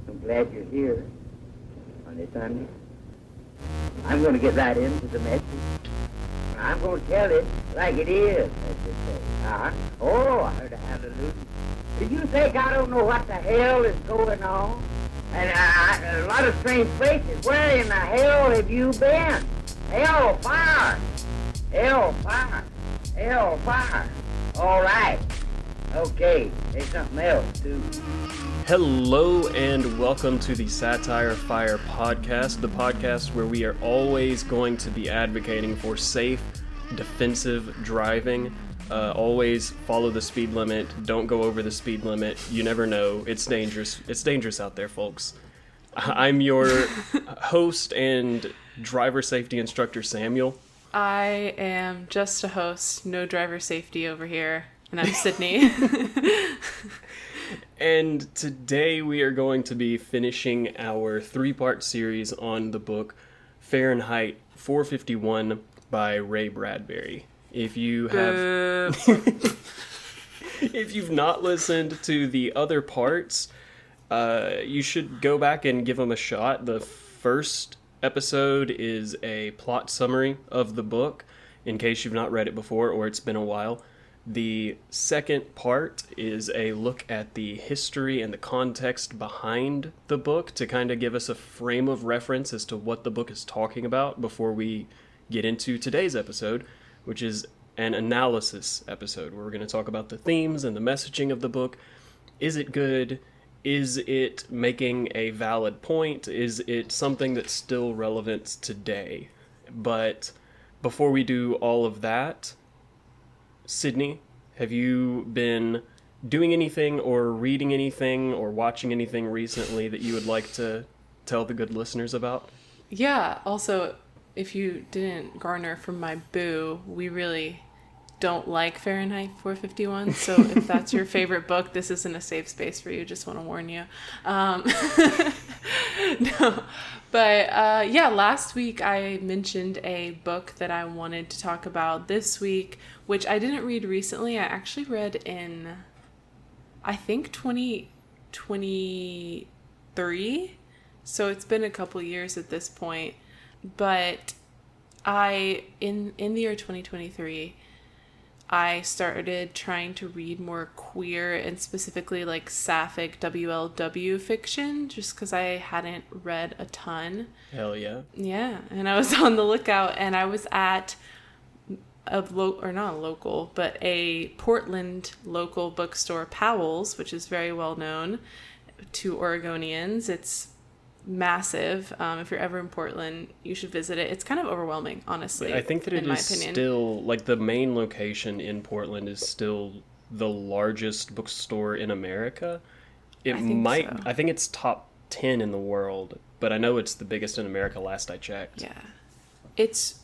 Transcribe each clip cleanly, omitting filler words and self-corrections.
I'm glad you're here on this Sunday. I'm going to get right into the message. I'm going to tell it like it is, as they say. Oh, I heard a hallelujah. Did you think I don't know what the hell is going on? And a lot of strange places. Where in the hell have you been? Hell, fire! Hell, fire! Hell, fire! All right. Okay, there's something else, too. Hello and welcome to the Satire Fire podcast, the podcast where we are always going to be advocating for safe, defensive driving. Always follow the speed limit. Don't go over the speed limit. You never know. It's dangerous. It's dangerous out there, folks. I'm your host and driver safety instructor, Samuel. I am just a host, no driver safety over here, and I'm Sydney. And today we are going to be finishing our three-part series on the book Fahrenheit 451 by Ray Bradbury. If you have, if you've not listened to the other parts, you should go back and give them a shot. The first episode is a plot summary of the book, in case you've not read it before or it's been a while. The second part is a look at the history and the context behind the book to kind of give us a frame of reference as to what the book is talking about before we get into today's episode, which is an analysis episode where we're going to talk about the themes and the messaging of the book. Is it good? Is it making a valid point? Is it something that's still relevant today? But before we do all of that, Sydney, have you been doing anything or reading anything or watching anything recently that you would like to tell the good listeners about? Yeah, also, if you didn't garner from my boo, we really don't like Fahrenheit 451, so if that's your favorite book, this isn't a safe space for you, just want to warn you. No, but yeah, last week I mentioned a book that I wanted to talk about this week, which I didn't read recently. I actually read in, I think, 2023, so it's been a couple years at this point, but in the year 2023, I started trying to read more queer and specifically like sapphic WLW fiction just because I hadn't read a ton. Hell yeah. Yeah, and I was on the lookout and I was at a Portland local bookstore, Powell's, which is very well known to Oregonians. It's massive. If you're ever in Portland, you should visit it. It's kind of overwhelming, honestly. I think that it is still, like, the main location in Portland is still the largest bookstore in America. I think it's top 10 in the world, but I know it's the biggest in America last I checked. Yeah. It's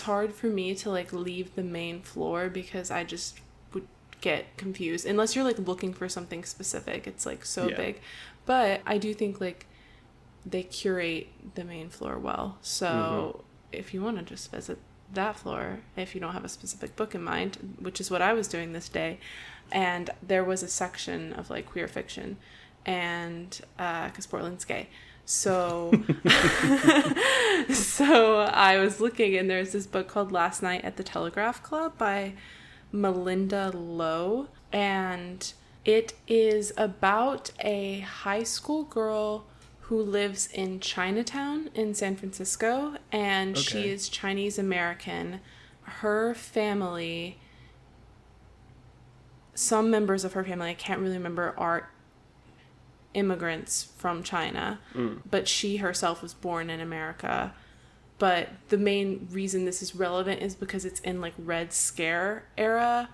hard for me to like leave the main floor because I just would get confused unless you're like looking for something specific. It's like so big. But I do think like they curate the main floor well. So if you want to just visit that floor, if you don't have a specific book in mind, which is what I was doing this day, and there was a section of like queer fiction, and because Portland's gay. So so I was looking, and there's this book called Last Night at the Telegraph Club by Malinda Lowe, and it is about a high school girl who lives in Chinatown in San Francisco, and she is Chinese American. Her family, some members of her family, I can't really remember, are immigrants from China, but she herself was born in America. But the main reason this is relevant is because it's in like Red Scare era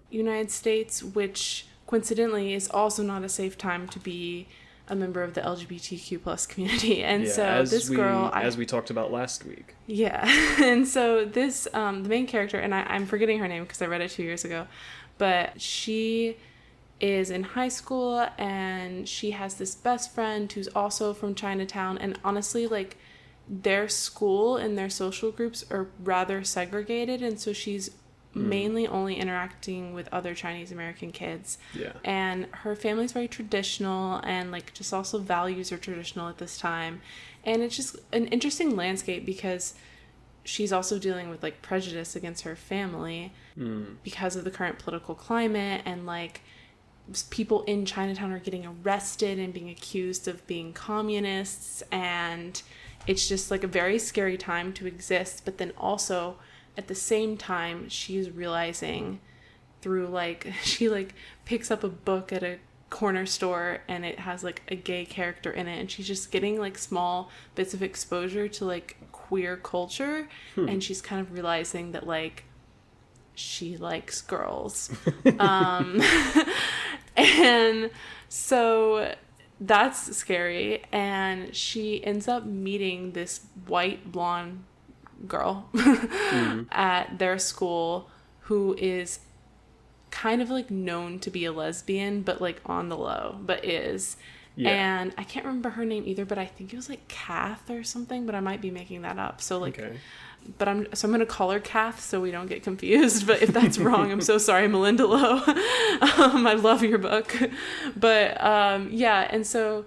United States, which coincidentally is also not a safe time to be a member of the LGBTQ plus community. And so this girl, as we talked about last week. Yeah. And so this, the main character, and I'm forgetting her name because I read it 2 years ago, but she is in high school and she has this best friend who's also from Chinatown. And honestly, like, their school and their social groups are rather segregated. And so she's mainly only interacting with other Chinese American kids. Yeah. And her family's very traditional, and like just also values are traditional at this time. And it's just an interesting landscape because she's also dealing with like prejudice against her family because of the current political climate, and like people in Chinatown are getting arrested and being accused of being communists, and it's just like a very scary time to exist. But then also at the same time, she's realizing through like, she like picks up a book at a corner store and it has like a gay character in it, and she's just getting like small bits of exposure to like queer culture, and she's kind of realizing that like she likes girls. And so that's scary, and she ends up meeting this white blonde girl at their school who is kind of like known to be a lesbian, but like on the low, but is. Yeah. And I can't remember her name either, but I think it was like Kath or something, but I might be making that up. So like, okay. But I'm going to call her Kath so we don't get confused. But if that's wrong, I'm so sorry, Malinda Lowe. I love your book. But yeah, and so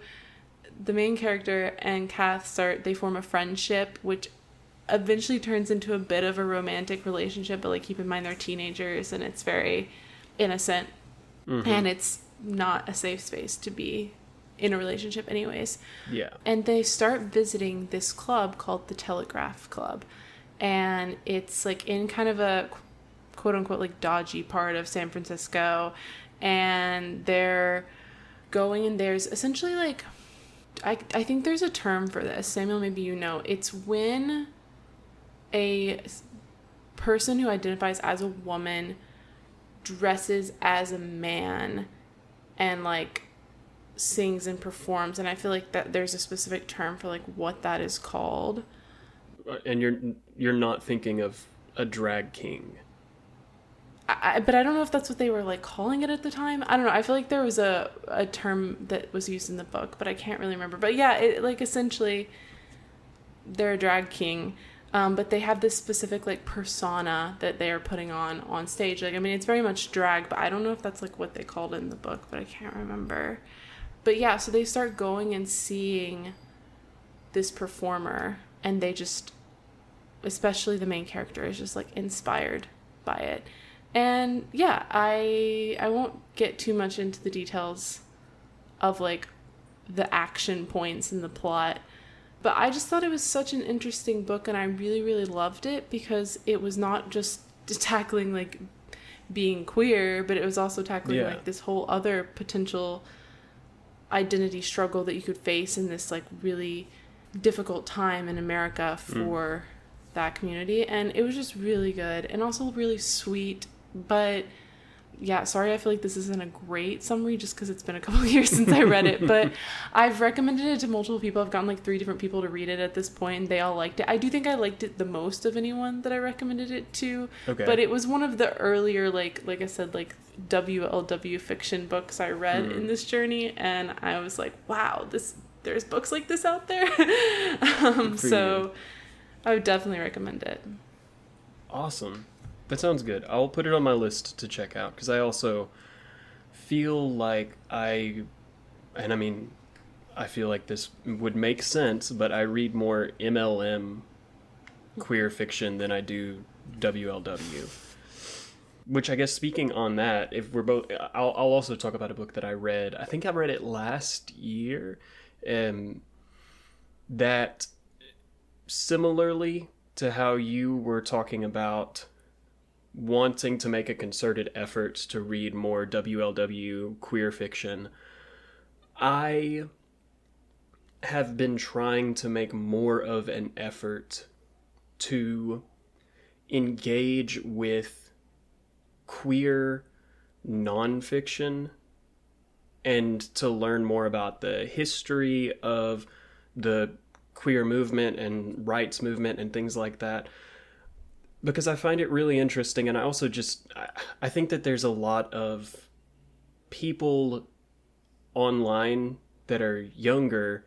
the main character and Kath they form a friendship, which eventually turns into a bit of a romantic relationship. But like, keep in mind they're teenagers and it's very innocent, and it's not a safe space to be in a relationship anyways. Yeah. And they start visiting this club called the Telegraph Club. And it's like in kind of a quote unquote like dodgy part of San Francisco. And they're going, and there's essentially like, I think there's a term for this. Samuel, maybe you know. It's when a person who identifies as a woman dresses as a man and like sings and performs, and I feel like that there's a specific term for like what that is called. And you're not thinking of a drag king. But I don't know if that's what they were like calling it at the time. I don't know. I feel like there was a term that was used in the book, but I can't really remember. But yeah, it, like essentially they're a drag king, but they have this specific like persona that they are putting on stage. Like, I mean, it's very much drag, but I don't know if that's like what they called it in the book, but I can't remember. But yeah, so they start going and seeing this performer, and they just, especially the main character, is just like inspired by it. And yeah, I won't get too much into the details of like the action points in the plot, but I just thought it was such an interesting book, and I really, really loved it because it was not just tackling like being queer, but it was also tackling like this whole other potential identity struggle that you could face in this like really difficult time in America for that community. And it was just really good and also really sweet. But yeah, sorry, I feel like this isn't a great summary just because it's been a couple of years since I read it, but I've recommended it to multiple people. I've gotten like 3 different people to read it at this point, and they all liked it. I do think I liked it the most of anyone that I recommended it to. Okay. But it was one of the earlier like I said, like WLW fiction books I read in this journey, and I was like, wow, there's books like this out there. So I would definitely recommend it. Awesome. That sounds good. I'll put it on my list to check out, because I also feel like I feel like this would make sense, but I read more MLM queer fiction than I do WLW. Which I guess, speaking on that, if we're both, I'll also talk about a book that I read. I think I read it last year, that similarly to how you were talking about wanting to make a concerted effort to read more WLW queer fiction, I have been trying to make more of an effort to engage with queer nonfiction and to learn more about the history of the queer movement and rights movement and things like that, because I find it really interesting. And I also I think that there's a lot of people online that are younger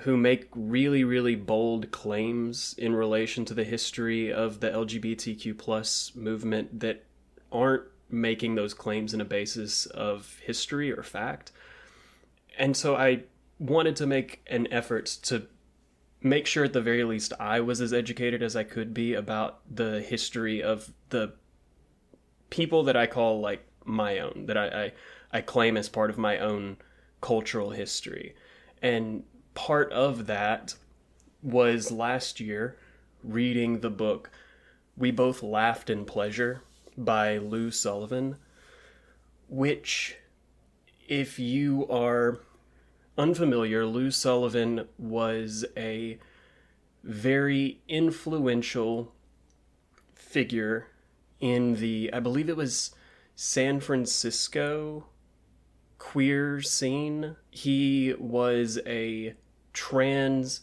who make really, really bold claims in relation to the history of the LGBTQ plus movement that aren't making those claims in a basis of history or fact. And so I wanted to make an effort to make sure at the very least I was as educated as I could be about the history of the people that I call like my own, that I claim as part of my own cultural history. And part of that was last year reading the book We Both Laughed in Pleasure by Sullivan, which, if you are unfamiliar, Sullivan was a very influential figure in the, I believe it was San Francisco queer scene. He was a trans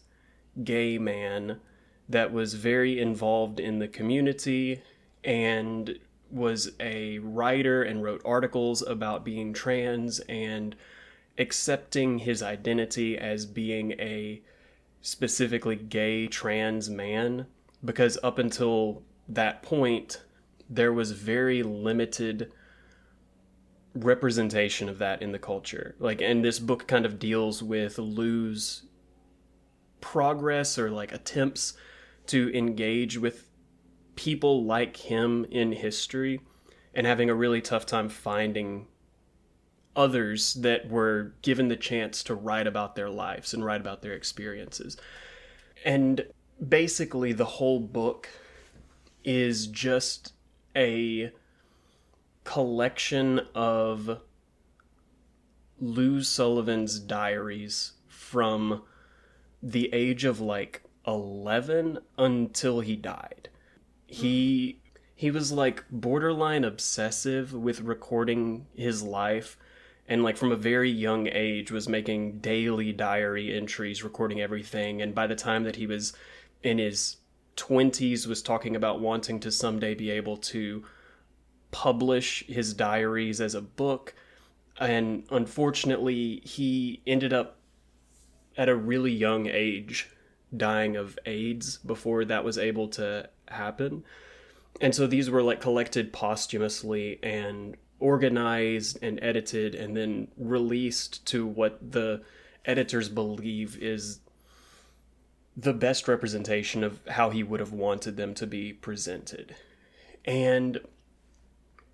gay man that was very involved in the community and was a writer and wrote articles about being trans and accepting his identity as being a specifically gay trans man, because up until that point there was very limited representation of that in the culture. Like, and this book kind of deals with Lou's progress or like attempts to engage with people like him in history and having a really tough time finding others that were given the chance to write about their lives and write about their experiences. And basically the whole book is just a collection of Sullivan's diaries from the age of like 11 until he died. He was like borderline obsessive with recording his life, and like from a very young age was making daily diary entries, recording everything. And by the time that he was in his 20s was talking about wanting to someday be able to publish his diaries as a book. And unfortunately, he ended up at a really young age dying of AIDS before that was able to happen. And so these were like collected posthumously and organized and edited and then released to what the editors believe is the best representation of how he would have wanted them to be presented. And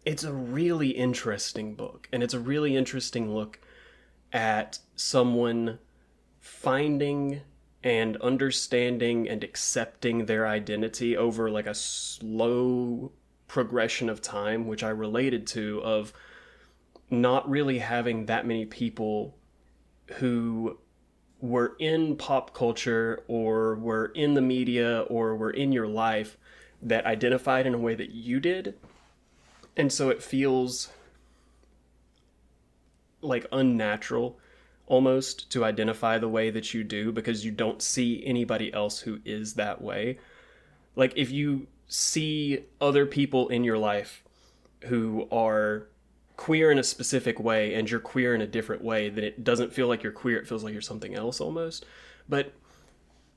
it's a really interesting book, and it's a really interesting look at someone finding and understanding and accepting their identity over like a slow progression of time, which I related to, of not really having that many people who were in pop culture or were in the media or were in your life that identified in a way that you did. And so it feels like unnatural almost to identify the way that you do because you don't see anybody else who is that way. Like if you see other people in your life who are queer in a specific way and you're queer in a different way, then it doesn't feel like you're queer, it feels like you're something else almost. But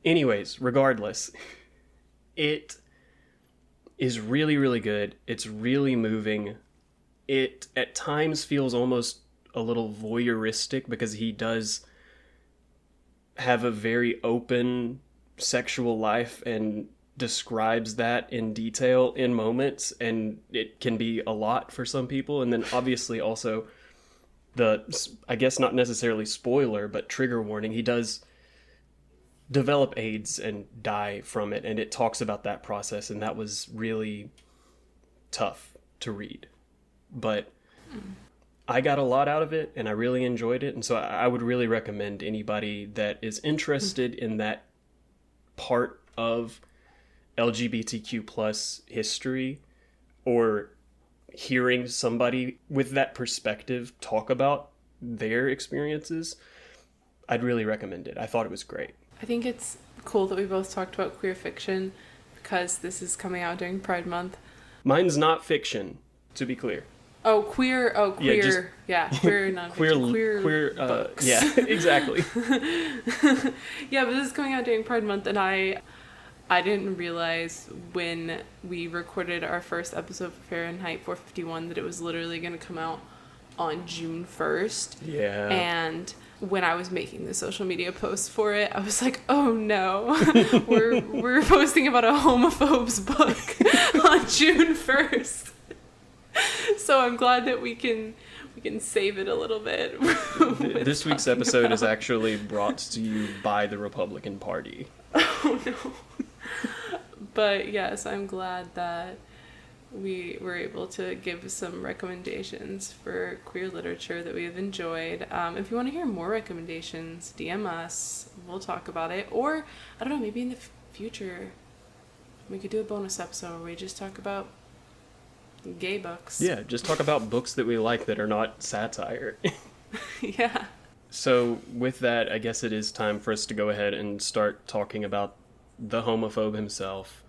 anyways, regardless, it is really, really good. It's really moving. It at times feels almost a little voyeuristic because he does have a very open sexual life and describes that in detail in moments, and it can be a lot for some people. And then obviously also I guess not necessarily spoiler, but trigger warning, he does develop AIDS and die from it, and it talks about that process, and that was really tough to read. But I got a lot out of it, and I really enjoyed it, and so I would really recommend anybody that is interested in that part of LGBTQ plus history, or hearing somebody with that perspective talk about their experiences, I'd really recommend it. I thought it was great. I think it's cool that we both talked about queer fiction because this is coming out during Pride Month. Mine's not fiction, to be clear. Oh, queer. Oh, queer. Yeah, just queer nonfiction. Queer books. Yeah, exactly. Yeah, but this is coming out during Pride Month, and I didn't realize when we recorded our first episode for Fahrenheit 451 that it was literally going to come out on June 1st. Yeah. And when I was making the social media posts for it, I was like, oh no, we're posting about a homophobe's book on June 1st. So I'm glad that we can save it a little bit. This week's episode is actually brought to you by the Republican Party. Oh no. But yes, I'm glad that we were able to give some recommendations for queer literature that we have enjoyed. If you want to hear more recommendations, DM us. We'll talk about it. Or, I don't know, maybe in the future we could do a bonus episode where we just talk about gay books. Yeah, just talk about books that we like that are not satire. Yeah. So with that, I guess it is time for us to go ahead and start talking about the homophobe himself,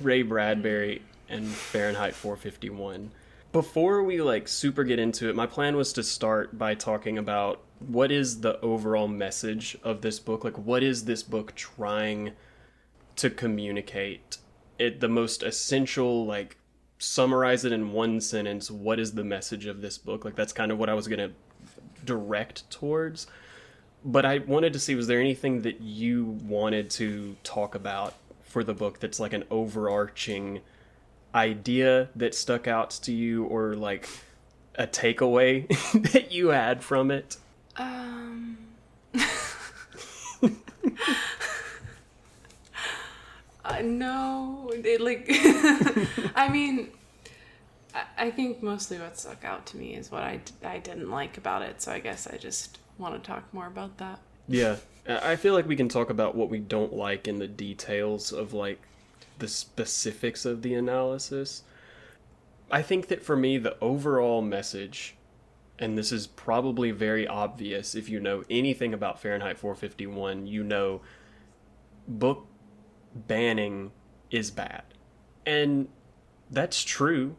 Ray Bradbury, and Fahrenheit 451. Before we super get into it, my plan was to start by talking about what is the overall message of this book. What is this book trying to communicate? The most essential, summarize it in one sentence. What is the message of this book? That's kind of what I was going to direct towards. But I wanted to see, was there anything that you wanted to talk about for the book that's an overarching idea that stuck out to you, or a takeaway that you had from it? No, I mean, I think mostly what stuck out to me is what I didn't like about it, so I guess I just want to talk more about that. Yeah, I feel like we can talk about what we don't like in the details of the specifics of the analysis. I think that for me, the overall message, and this is probably very obvious if you know anything about Fahrenheit 451, you know book banning is bad. And that's true.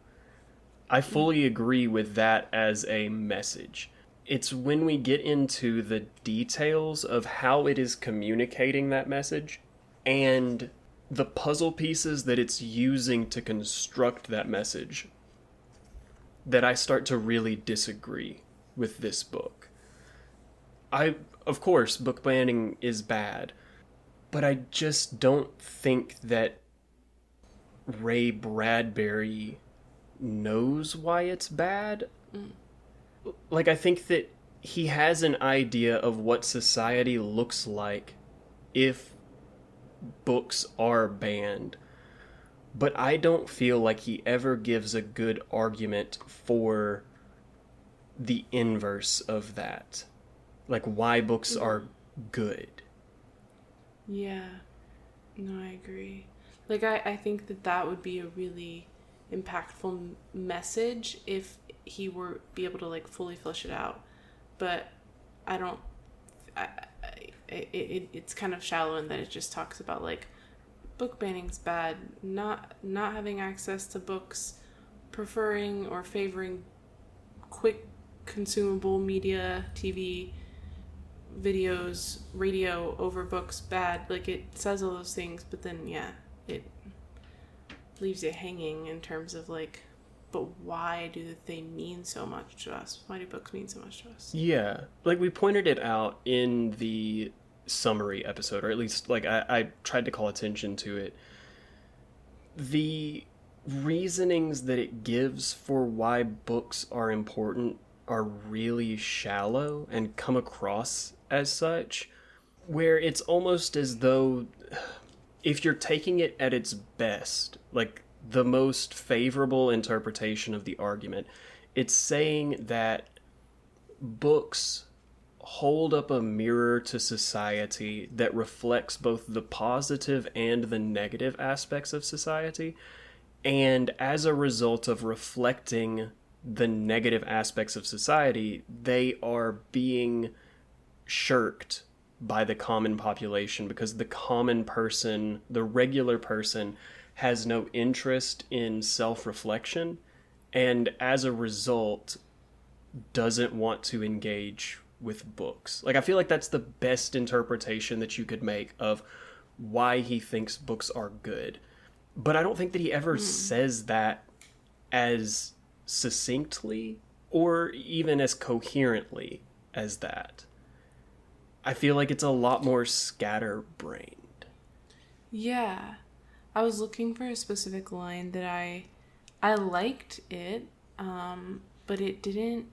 I fully agree with that as a message. It's when we get into the details of how it is communicating that message and the puzzle pieces that it's using to construct that message that I start to really disagree with this book. Of course, book banning is bad, but I just don't think that Ray Bradbury knows why it's bad. I think that he has an idea of what society looks like if books are banned, but I don't feel like he ever gives a good argument for the inverse of that. Why books are good. Yeah. No, I agree. I think that would be a really impactful message if he were be able to fully flesh it out, but I don't. It's kind of shallow in that it just talks about book banning's bad, not having access to books, preferring or favoring quick consumable media, TV, videos, radio over books bad. It says all those things, but then it leaves it hanging in terms of but why do they mean so much to us? Why do books mean so much to us? Yeah. We pointed it out in the summary episode, or at least, I tried to call attention to it. The reasonings that it gives for why books are important are really shallow and come across as such, where it's almost as though if you're taking it at its best, the most favorable interpretation of the argument, it's saying that books hold up a mirror to society that reflects both the positive and the negative aspects of society. And as a result of reflecting the negative aspects of society, they are being shirked by the common population because the common person, the regular person, has no interest in self-reflection and as a result doesn't want to engage with books. Like, I feel like that's the best interpretation that you could make of why he thinks books are good. But I don't think that he ever says that as succinctly or even as coherently as that. I feel like it's a lot more scatterbrained. Yeah. I was looking for a specific line that I liked it, but it didn't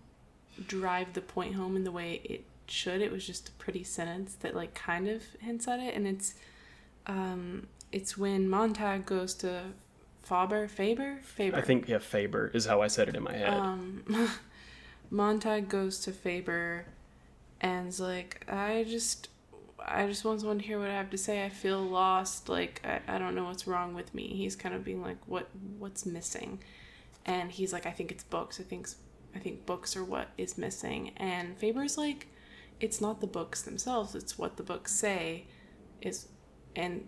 drive the point home in the way it should. It was just a pretty sentence that like kind of hints at it, and it's when Montag goes to Faber. I think, yeah, Faber is how I said it in my head. Montag goes to Faber and's like, I just want someone to hear what I have to say. I feel lost. Like, I don't know what's wrong with me. He's kind of being like, what's missing? And he's like, I think it's books. I think books are what is missing. And Faber's like, it's not the books themselves. It's what the books say is. And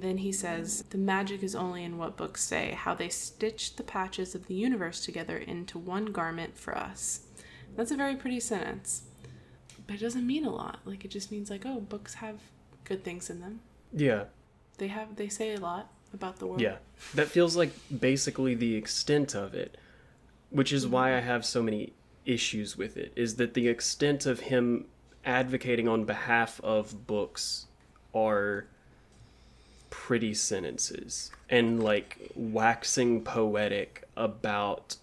then he says, the magic is only in what books say, how they stitch the patches of the universe together into one garment for us. That's a very pretty sentence. But it doesn't mean a lot. Like, it just means like, oh, books have good things in them. Yeah. They say a lot about the world. Yeah. That feels like basically the extent of it, which is why I have so many issues with it, is that the extent of him advocating on behalf of books are pretty sentences and like waxing poetic about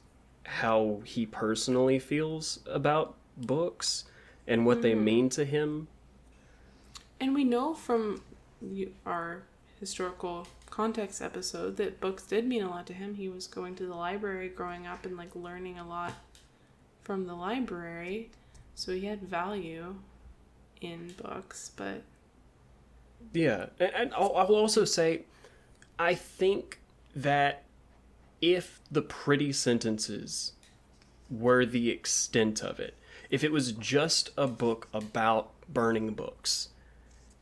how he personally feels about books and what they mean to him. And we know from our historical context episode that books did mean a lot to him. He was going to the library growing up and like learning a lot from the library, so he had value in books. But yeah, and I'll also say, I think that if the pretty sentences were the extent of it, if it was just a book about burning books,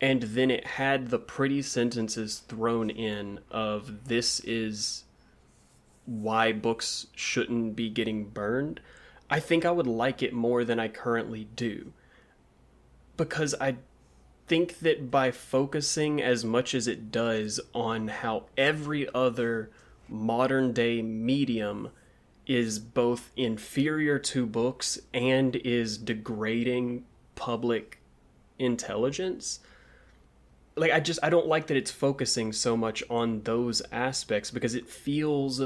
and then it had the pretty sentences thrown in of this is why books shouldn't be getting burned, I think I would like it more than I currently do. Because I think that by focusing as much as it does on how every other modern day medium is both inferior to books and is degrading public intelligence, like, I don't like that it's focusing so much on those aspects, because it feels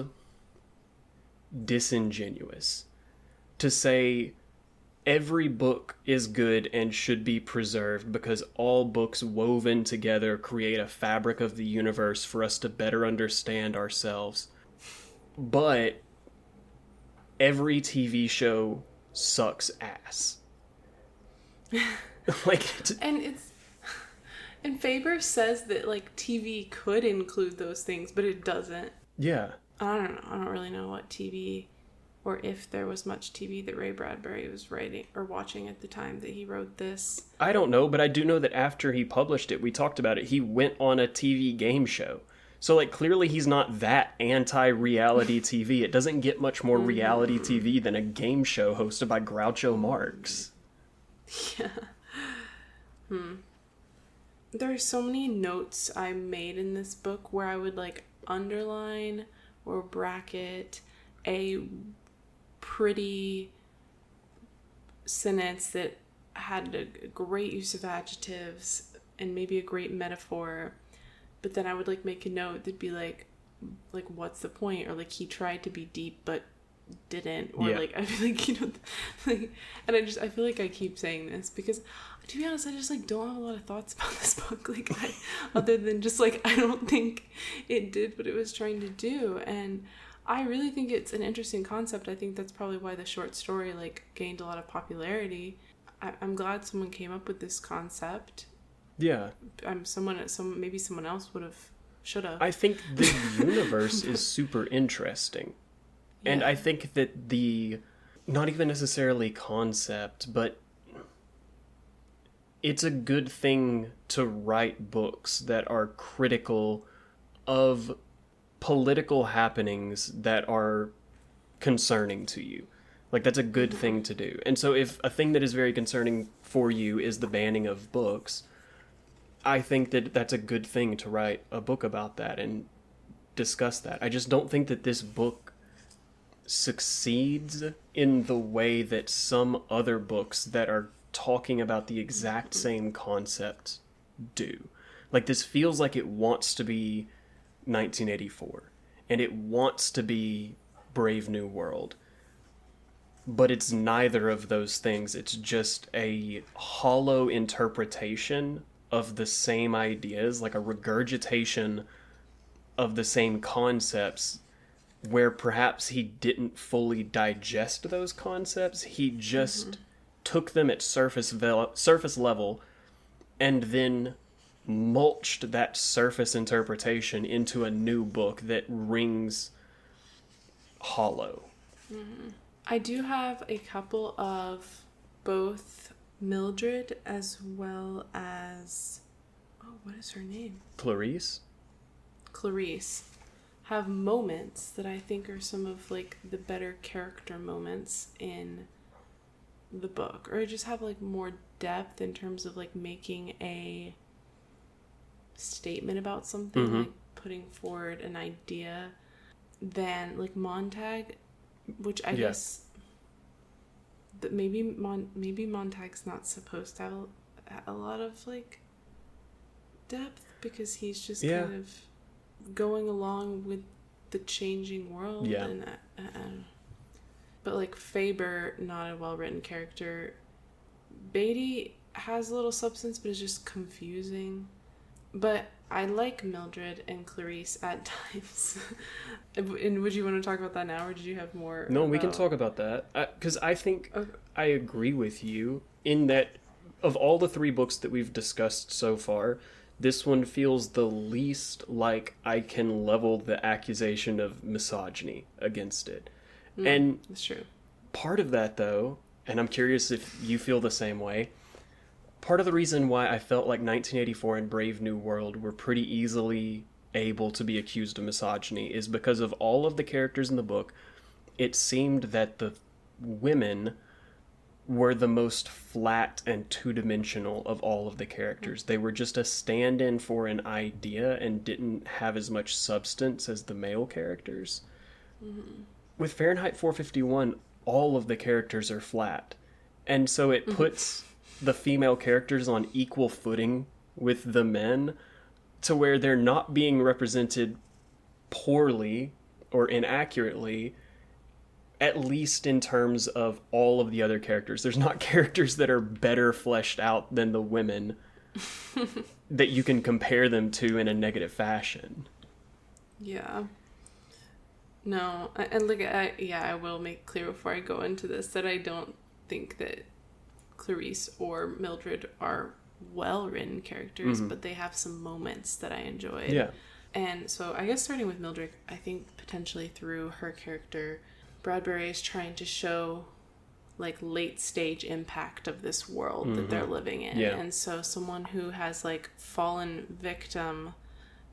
disingenuous to say every book is good and should be preserved because all books woven together create a fabric of the universe for us to better understand ourselves. But every TV show sucks ass. And Faber says that like TV could include those things, but it doesn't. Yeah. I don't know. I don't really know what TV, or if there was much TV that Ray Bradbury was writing or watching at the time that he wrote this. I don't know, but I do know that after he published it, we talked about it, he went on a TV game show. So, like, clearly he's not that anti-reality TV. It doesn't get much more reality TV than a game show hosted by Groucho Marx. Yeah. There are so many notes I made in this book where I would, like, underline or bracket a pretty sentence that had a great use of adjectives and maybe a great metaphor, but then I would like make a note that'd be like what's the point, or like he tried to be deep but didn't, or like I feel like, you know, like, and I feel like I keep saying this because, to be honest, I just like don't have a lot of thoughts about this book, like other than just like I don't think it did what it was trying to do. And I really think it's an interesting concept. I think that's probably why the short story like gained a lot of popularity. I'm glad someone came up with this concept. Yeah. Maybe someone else should have. I think the universe is super interesting. Yeah. And I think that not even necessarily concept, but it's a good thing to write books that are critical of political happenings that are concerning to you. Like, that's a good thing to do. And so if a thing that is very concerning for you is the banning of books, I think that that's a good thing to write a book about that and discuss that. I just don't think that this book succeeds in the way that some other books that are talking about the exact same concept do. Like, this feels like it wants to be 1984, and it wants to be Brave New World. But it's neither of those things. It's just a hollow interpretation of the same ideas, like a regurgitation of the same concepts, where perhaps he didn't fully digest those concepts. He just took them at surface level and then mulched that surface interpretation into a new book that rings hollow. I do have a couple of both Mildred as well as, what is her name? Clarice have moments that I think are some of like the better character moments in the book, or just have like more depth in terms of like making a statement about something, like putting forward an idea, than like Montag, which I guess that maybe Montag's not supposed to have a lot of like depth, because he's just kind of going along with the changing world. And but like Faber, not a well-written character. Beatty has a little substance, but it's just confusing. But I like Mildred and Clarice at times. And would you want to talk about that now, or did you have more? No, we can talk about that. Because I think I agree with you in that of all the three books that we've discussed so far, this one feels the least like I can level the accusation of misogyny against it. And that's true. Part of that, though, and I'm curious if you feel the same way, part of the reason why I felt like 1984 and Brave New World were pretty easily able to be accused of misogyny is because of all of the characters in the book. It seemed that the women were the most flat and two-dimensional of all of the characters. They were just a stand-in for an idea and didn't have as much substance as the male characters. With Fahrenheit 451, all of the characters are flat. And so it puts the female characters on equal footing with the men, to where they're not being represented poorly or inaccurately, at least in terms of all of the other characters. There's not characters that are better fleshed out than the women that you can compare them to in a negative fashion. Yeah. No, and like, I will make clear before I go into this that I don't think that Clarice or Mildred are well-written characters, but they have some moments that I enjoyed. Yeah. And so I guess starting with Mildred, I think potentially through her character, Bradbury is trying to show like late stage impact of this world that they're living in. Yeah. And so someone who has like fallen victim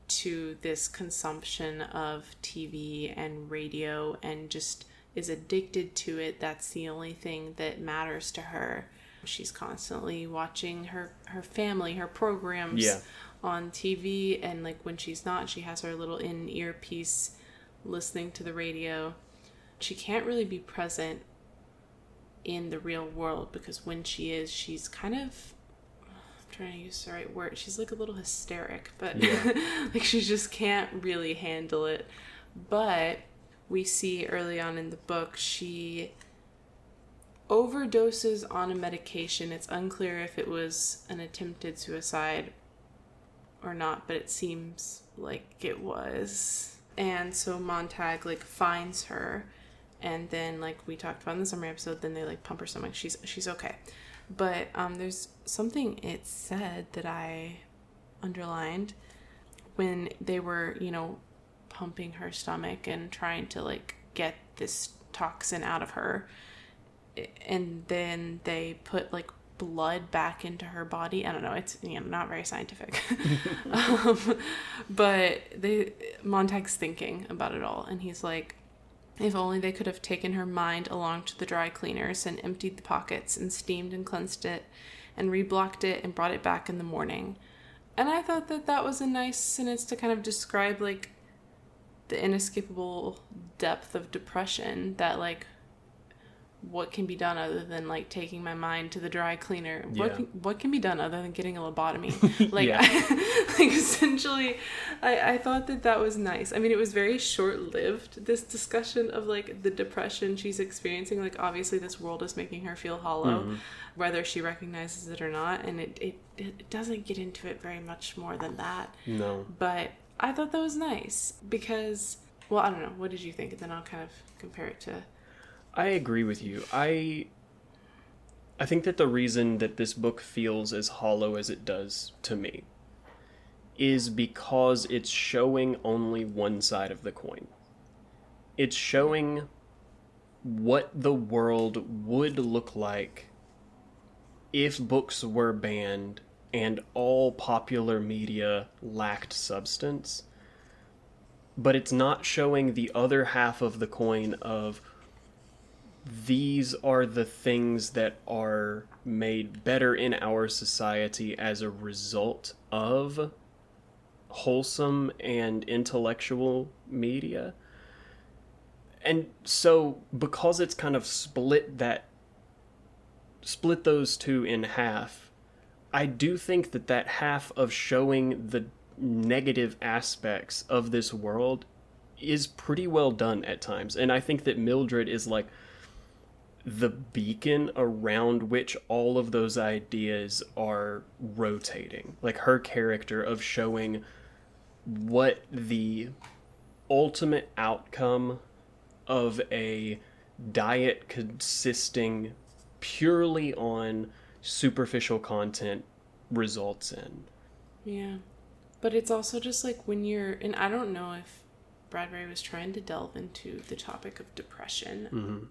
to this consumption of TV and radio and just is addicted to it. That's the only thing that matters to her. She's constantly watching her family, her programs on TV, and like when she's not, she has her little in-ear piece listening to the radio. She can't really be present in the real world, because when she is, she's kind of, I'm trying to use the right word, she's like a little hysteric, but like she just can't really handle it. But we see early on in the book, she overdoses on a medication. It's unclear if it was an attempted suicide or not, but it seems like it was. And so Montag like finds her, and then like we talked about in the summary episode, then they like pump her stomach. She's okay. But there's something it said that I underlined when they were, pumping her stomach and trying to like get this toxin out of her. And then they put like blood back into her body. I don't know. It's not very scientific. But Montag's thinking about it all, and he's like, If only they could have taken her mind along to the dry cleaners and emptied the pockets and steamed and cleansed it and reblocked it and brought it back in the morning. And I thought that that was a nice sentence to kind of describe, like, the inescapable depth of depression that, like, what can be done other than, like, taking my mind to the dry cleaner? Yeah. What can be done other than getting a lobotomy? Like, like, essentially, I thought that that was nice. I mean, it was very short-lived, this discussion of, like, the depression she's experiencing. Like, obviously, this world is making her feel hollow, whether she recognizes it or not. And it doesn't get into it very much more than that. No. But I thought that was nice because, well, I don't know. What did you think? And then I'll kind of compare it to... I agree with you. I think that the reason that this book feels as hollow as it does to me is because it's showing only one side of the coin. It's showing what the world would look like if books were banned and all popular media lacked substance. But it's not showing the other half of the coin of these are the things that are made better in our society as a result of wholesome and intellectual media. And so because it's kind of split those two in half, I do think that half of showing the negative aspects of this world is pretty well done at times. And I think that Mildred is like the beacon around which all of those ideas are rotating. Like her character of showing what the ultimate outcome of a diet consisting purely on superficial content results in. Yeah. But it's also just like when you're, and I don't know if Bradbury was trying to delve into the topic of depression,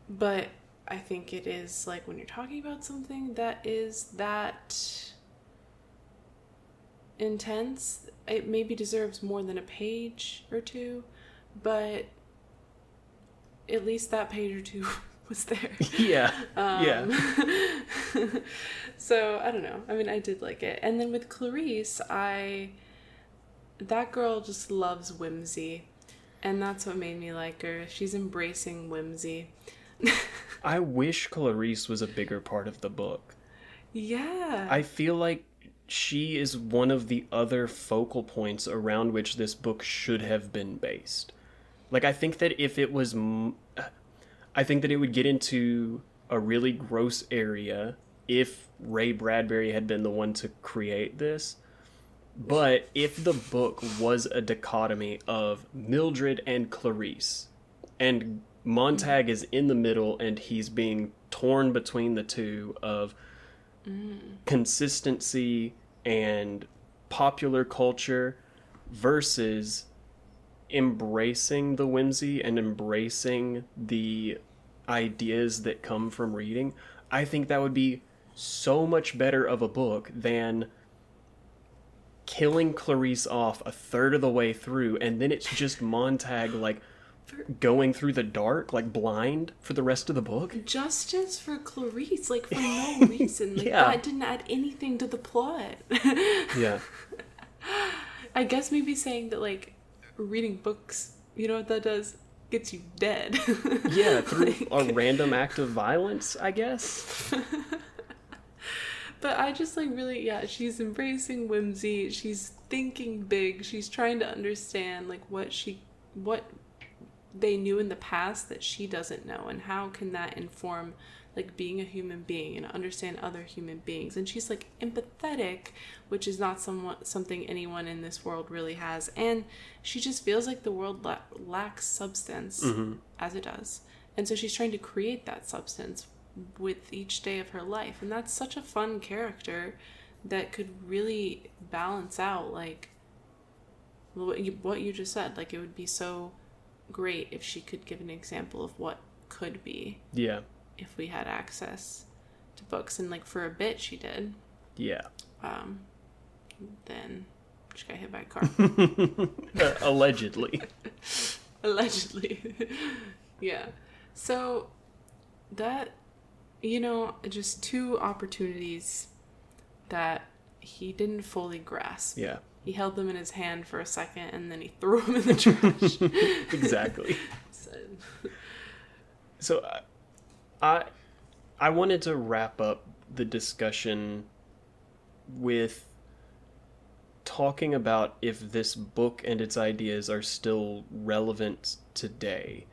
but I think it is like when you're talking about something that is that intense, it maybe deserves more than a page or two, but at least that page or two was there. Yeah. So I don't know. I mean, I did like it. And then with Clarice, that girl just loves whimsy. And that's what made me like her. She's embracing whimsy. I wish Clarice was a bigger part of the book. Yeah. I feel like she is one of the other focal points around which this book should have been based. Like, I think that if it was... I think that it would get into a really gross area if Ray Bradbury had been the one to create this. But if the book was a dichotomy of Mildred and Clarice, and Montag is in the middle and he's being torn between the two of consistency and popular culture versus embracing the whimsy and embracing the ideas that come from reading, I think that would be so much better of a book than killing Clarice off a third of the way through, and then it's just Montag, like, going through the dark, like, blind for the rest of the book. Justice for Clarice, like, for no reason. Like, that didn't add anything to the plot. Yeah. I guess maybe saying that, like, reading books, you know what that does? Gets you dead. Yeah, through a random act of violence, I guess. But I just, like, really, she's embracing whimsy. She's thinking big. She's trying to understand, like, what they knew in the past that she doesn't know, and how can that inform, like, being a human being and understand other human beings. And she's, like, empathetic, which is not something anyone in this world really has. And she just feels like the world lacks substance, as it does. And so she's trying to create that substance with each day of her life. And that's such a fun character that could really balance out, like, what you just said. Like, it would be so great if she could give an example of what could be. Yeah. If we had access to books. And, like, for a bit she did. Yeah. Then she got hit by a car. Allegedly. Allegedly. Yeah. So that, just two opportunities that he didn't fully grasp. Yeah. He held them in his hand for a second and then he threw them in the trash. Exactly. So I wanted to wrap up the discussion with talking about if this book and its ideas are still relevant today.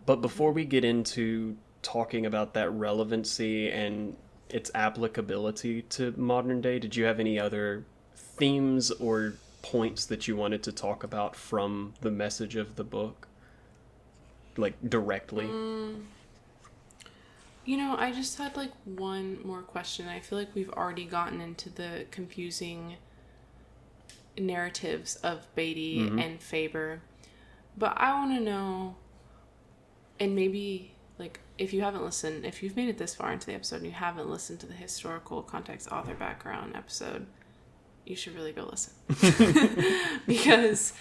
But before we get into talking about that relevancy and its applicability to modern day, did you have any other themes or points that you wanted to talk about from the message of the book? Like, directly? I just had like one more question. I feel like we've already gotten into the confusing narratives of Beatty and Faber. But I want to know, and maybe, like, if you've made it this far into the episode and you haven't listened to the historical context, author background episode, you should really go listen. Because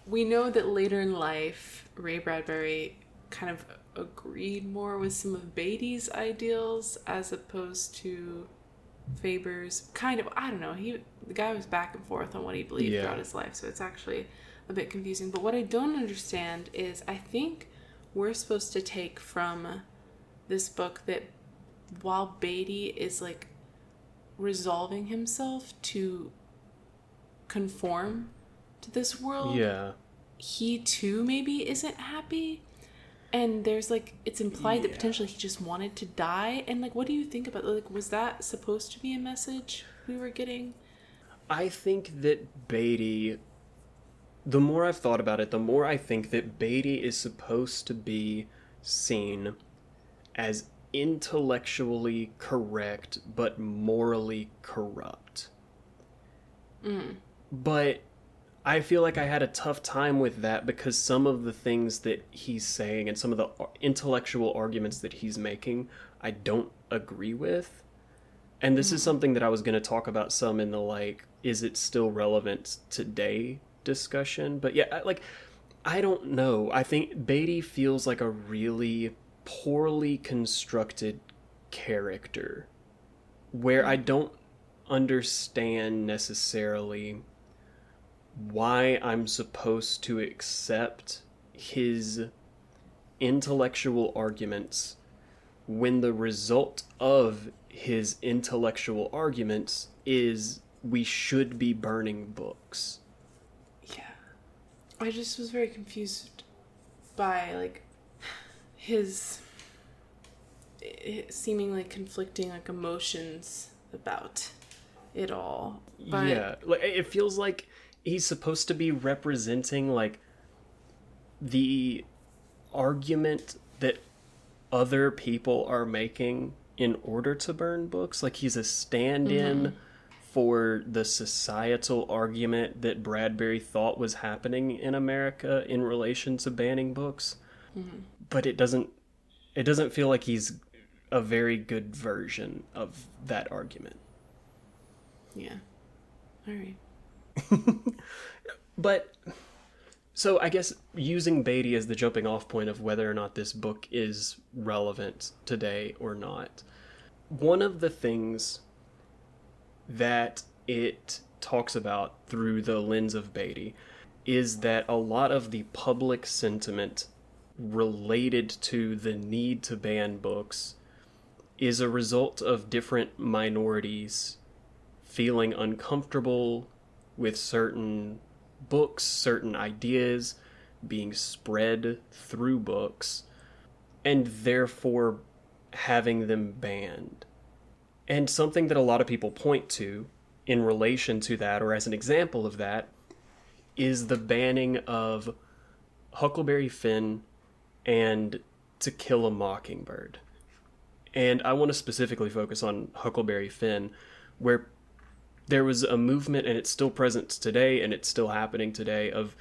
we know that later in life, Ray Bradbury kind of agreed more with some of Beatty's ideals as opposed to Faber's. Kind of, I don't know. The guy was back and forth on what he believed throughout his life, so it's actually a bit confusing. But what I don't understand is, I think we're supposed to take from this book that while Beatty is like resolving himself to conform to this world, he too maybe isn't happy. And there's like, it's implied that potentially he just wanted to die. And like, what do you think about, like, was that supposed to be a message we were getting? I think that Beatty, the more I've thought about it, the more I think that Beatty is supposed to be seen as intellectually correct but morally corrupt. But I feel like I had a tough time with that because some of the things that he's saying and some of the intellectual arguments that he's making, I don't agree with. And this is something that I was going to talk about some in the, like, is it still relevant today discussion? But yeah, I don't know. I think Beatty feels like a really poorly constructed character where I don't understand necessarily why I'm supposed to accept his intellectual arguments when the result of his intellectual arguments is we should be burning books. Yeah. I just was very confused by, like, his seemingly conflicting, like, emotions about it all. But yeah, like, it feels like he's supposed to be representing, like, the argument that other people are making in order to burn books. Like, he's a stand-in for the societal argument that Bradbury thought was happening in America in relation to banning books. But it doesn't feel like he's a very good version of that argument. Yeah. All right. But, so I guess using Beatty as the jumping off point of whether or not this book is relevant today or not, one of the things that it talks about through the lens of Beatty is that a lot of the public sentiment related to the need to ban books is a result of different minorities feeling uncomfortable with certain books, certain ideas being spread through books, and therefore having them banned. And something that a lot of people point to in relation to that, or as an example of that, is the banning of Huckleberry Finn and To Kill a Mockingbird. And I want to specifically focus on Huckleberry Finn, where there was a movement, and it's still present today, and it's still happening today, of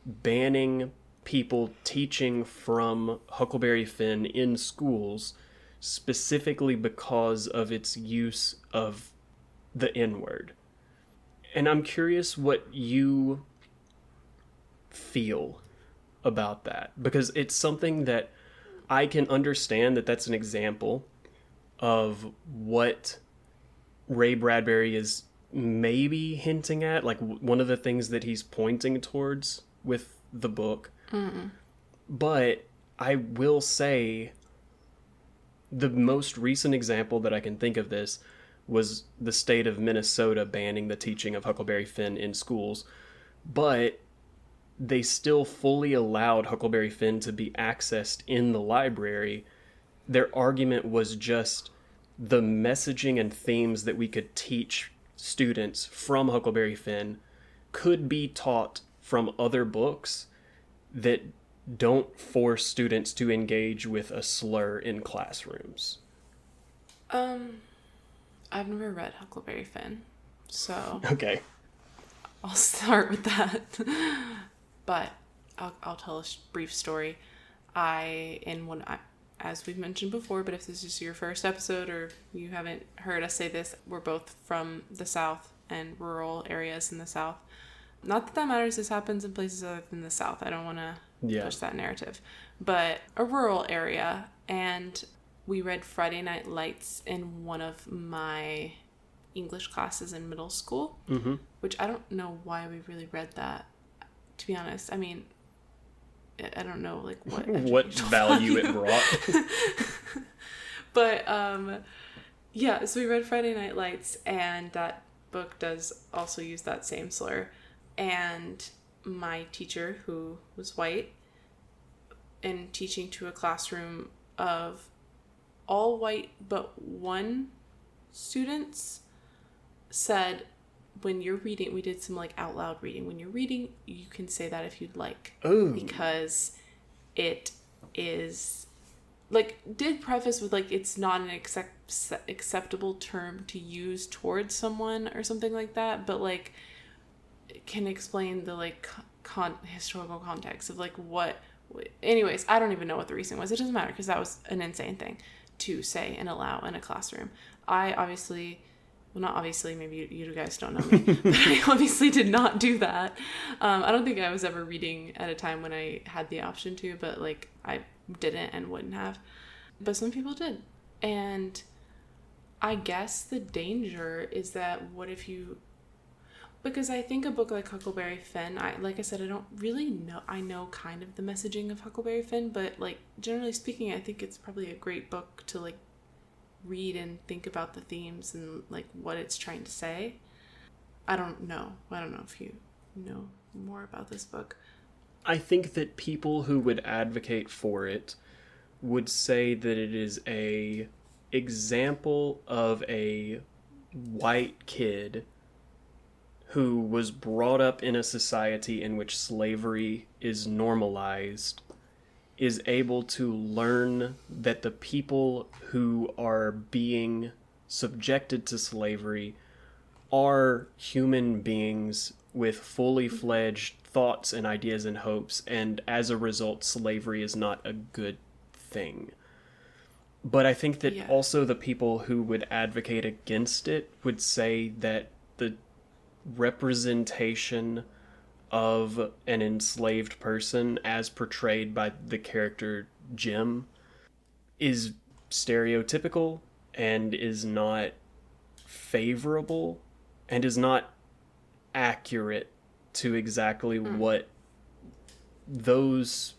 banning people teaching from Huckleberry Finn in schools, specifically because of its use of the N-word. And I'm curious what you feel about that, because it's something that I can understand that that's an example of what Ray Bradbury is maybe hinting at, like one of the things that he's pointing towards with the book. But I will say the most recent example that I can think of this was the state of Minnesota banning the teaching of Huckleberry Finn in schools, but they still fully allowed Huckleberry Finn to be accessed in the library. Their argument was just the messaging and themes that we could teach students from Huckleberry Finn could be taught from other books that don't force students to engage with a slur in classrooms. I've never read Huckleberry Finn, so Okay. I'll start with that. But I'll tell a brief story. As we've mentioned before, but if this is your first episode or you haven't heard us say this, we're both from the South and rural areas in the South. Not that that matters. This happens in places other than the South. I don't want to push that narrative. But a rural area, and we read Friday Night Lights in one of my English classes in middle school, which I don't know why we really read that, to be honest. I mean, I don't know, like, what value it brought. But, yeah, so we read Friday Night Lights, and that book does also use that same slur. And my teacher, who was white, and teaching to a classroom of all white but one students, said, when you're reading, we did some like out loud reading. When you're reading, you can say that if you'd like. Ooh. Because it is, like, did preface with like, it's not an acceptable term to use towards someone or something like that. But like, it can explain the like historical context of like what, anyways, I don't even know what the reason was. It doesn't matter because that was an insane thing to say and allow in a classroom. I obviously... Well, not obviously, maybe you guys don't know me, but I obviously did not do that. I don't think I was ever reading at a time when I had the option to, but like I didn't and wouldn't have. But some people did. And I guess the danger is that what if you... Because I think a book like Huckleberry Finn, like I said, I don't really know. I know kind of the messaging of Huckleberry Finn, but like generally speaking, I think it's probably a great book to like read and think about the themes and like what it's trying to say. I don't know if you know more about this book. I think that people who would advocate for it would say that it is a example of a white kid who was brought up in a society in which slavery is normalized, is able to learn that the people who are being subjected to slavery are human beings with fully fledged thoughts and ideas and hopes, and as a result, slavery is not a good thing. But I think that also the people who would advocate against it would say that the representation of an enslaved person as portrayed by the character Jim is stereotypical and is not favorable and is not accurate to exactly what those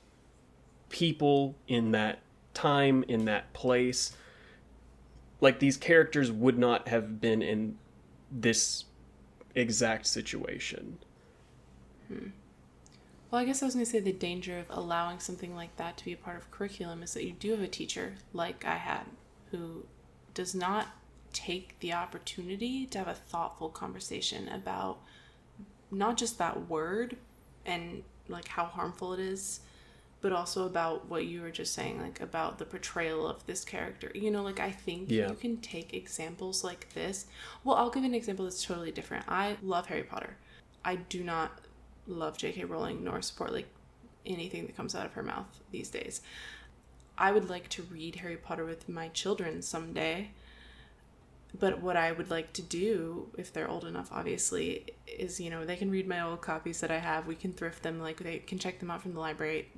people in that time, in that place, like these characters would not have been in this exact situation. Well, I guess I was going to say the danger of allowing something like that to be a part of curriculum is that you do have a teacher, like I had, who does not take the opportunity to have a thoughtful conversation about not just that word and like how harmful it is, but also about what you were just saying, like about the portrayal of this character. You know, like I think you can take examples like this. Well, I'll give an example that's totally different. I love Harry Potter. I do not love J.K. Rowling nor support like anything that comes out of her mouth these days. I would like to read Harry Potter with my children someday. But what I would like to do, if they're old enough, obviously, is, you know, they can read my old copies that I have. We can thrift them. Like, they can check them out from the library.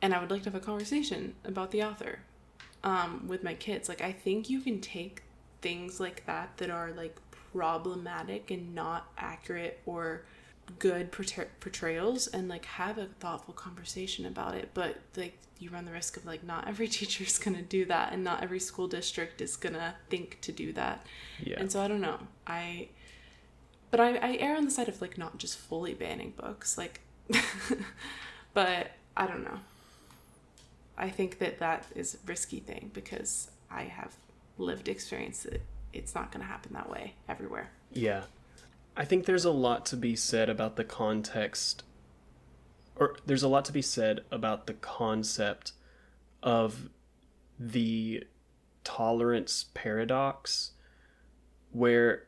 And I would like to have a conversation about the author with my kids. Like, I think you can take things like that are, like, problematic and not accurate or good portrayals and, like, have a thoughtful conversation about it. But, like, you run the risk of, like, not every teacher's gonna do that, and not every school district is gonna think to do that. Yeah. And so I don't know. I err on the side of, like, not just fully banning books, like, but I don't know. I think that is a risky thing, because I have lived experience that it's not going to happen that way everywhere. Yeah. I think there's a lot to be said about the context, or there's a lot to be said about the concept of the tolerance paradox, where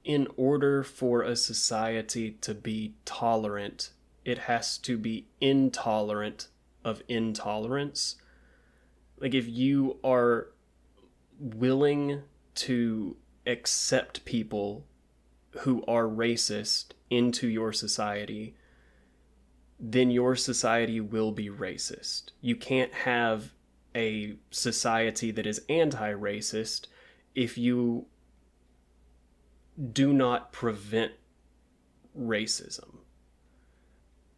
in order for a society to be tolerant, it has to be intolerant of intolerance. Like, if you are willing to accept people who are racist into your society, then your society will be racist. You can't have a society that is anti-racist if you do not prevent racism.